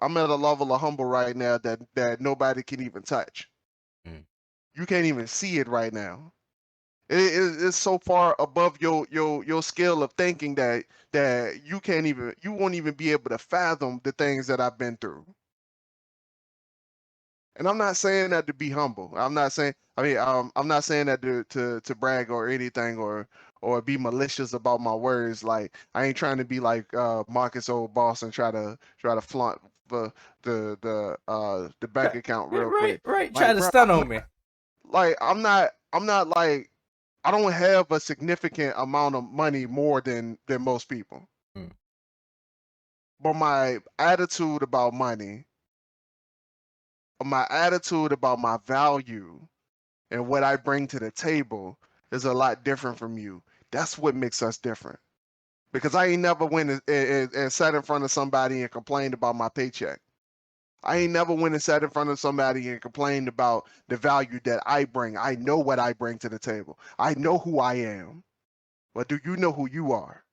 I'm at a level of humble right now that nobody can even touch. Mm, You can't even see it right now. It's so far above your scale of thinking that you won't even be able to fathom the things that I've been through. And I'm not saying that to be humble. I'm not saying that to brag or anything or be malicious about my words. Like I ain't trying to be like Marcus old boss and try to flaunt the bank account real Right, quick. right. Try Like, to bro, stun on me. I'm not like I don't have a significant amount of money more than most people. Mm, But my attitude about my value and what I bring to the table is a lot different from you. That's what makes us different. Because I ain't never went and sat in front of somebody and complained about my paycheck. I mm, ain't never went and sat in front of somebody and complained about the value that I bring. I know what I bring to the table. I know who I am. But do you know who you are?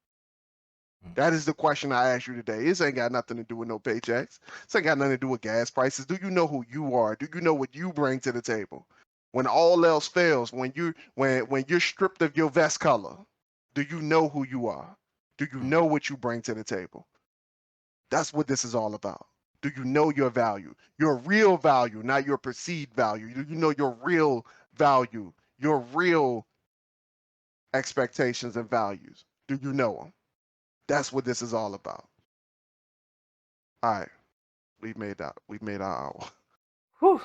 mm, That is the question I ask you today. This ain't got nothing to do with no paychecks. This ain't got nothing to do with gas prices. Do you know who you are? Do you know what you bring to the table? When all else fails, when you're stripped of your vest color, do you know who you are? Do you mm, know what you bring to the table? That's what this is all about. Do you know your value? Your real value, not your perceived value. Do you know your real value? Your real expectations and values? Do you know them? That's what this is all about. All right, we made our hour. Whew.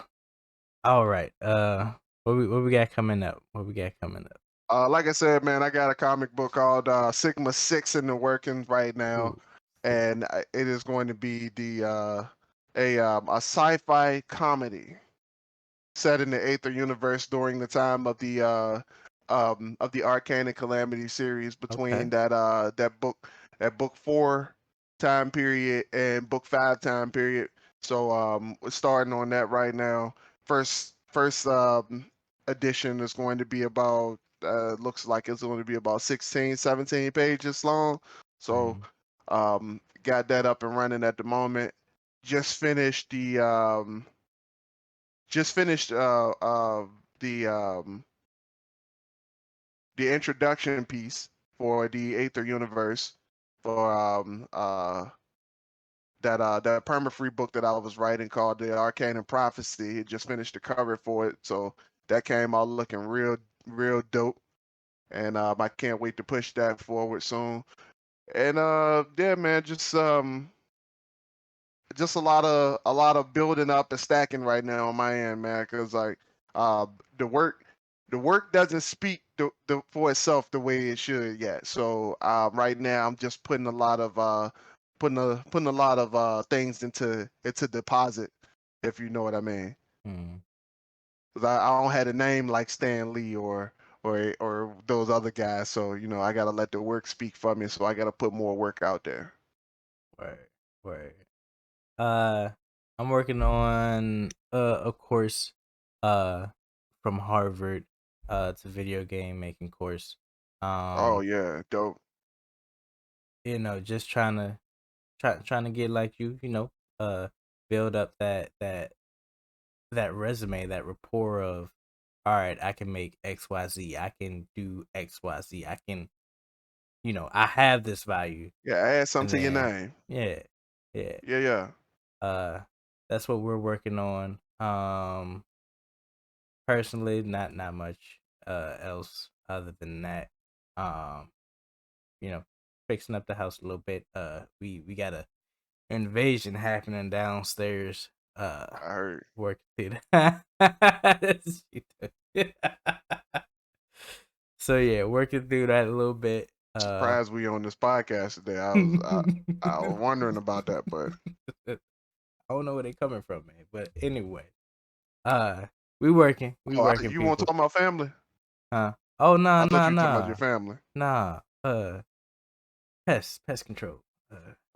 All right. What we got coming up? What we got coming up? Like I said, man, I got a comic book called Sigma Six in the workings right now, Ooh, sick. and it is going to be a sci-fi comedy set in the Aether universe during the time of the Arcane and Calamity series Okay. between that book 4 time period and book 5 time period. So we're starting on that right now. First edition is going to be about looks like it's going to be about 16, 17 pages long. So got that up and running at the moment. Just finished the the introduction piece for the Aether universe for that perma-free book that I was writing called The Arcane and Prophecy. It just finished the cover for it, so that came out looking real dope, and I can't wait to push that forward soon. And yeah, man, just a lot of building up and stacking right now on my end, man, because like uh the work the work doesn't speak for itself the way it should yet. So right now I'm just putting a lot of putting a lot of things into deposit, if you know what I mean. Mm. 'Cause I don't have a name like Stan Lee or those other guys, so you know I gotta let the work speak for me. So I gotta put more work out there. Word, word. I'm working on a course uh from Harvard. It's a video game making course. Oh Um, yeah, dope. just trying to get like uh build up that resume, that rapport of, all right, I can make XYZ, I can do XYZ, I can, I have this value. Yeah, add And something to your then name. yeah, yeah. Yeah. Uh that's what we're working on. Personally, not much else other than that. Um, you know, fixing up the house a little bit. We got a invasion happening downstairs. I heard. Working through that. So yeah, working through that a little bit. Surprised we on this podcast today. I was wondering about that, but I don't know where they coming from, man. But anyway, we working, you want to people. talk about family? Huh? Oh, I thought you were talking about your family. nah. Pest control.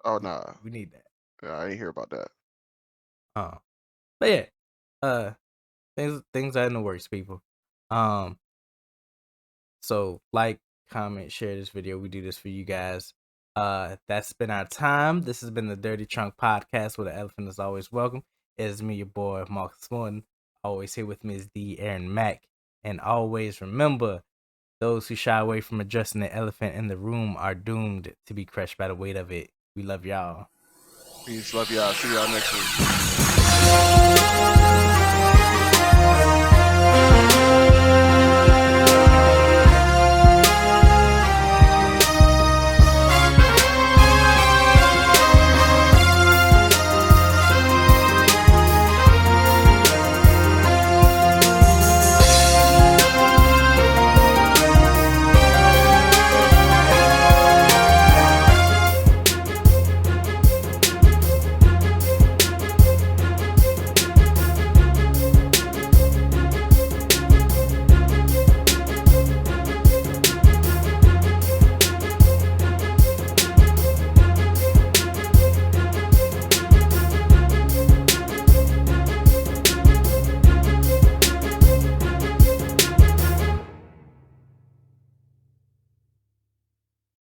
Oh We, nah, we need that. yeah, I ain't hear about that. But yeah, uh, things are in the works, people. So like, comment, share this video. We do this for you guys. That's been our time. This has been the Dirty Trunk Podcast, where the elephant is always welcome. It is me, your boy Marcus Morton. Always here with me is the Aaron Mack, and always remember, those who shy away from addressing the elephant in the room are doomed to be crushed by the weight of it. We love y'all. Peace, love y'all. See y'all next week.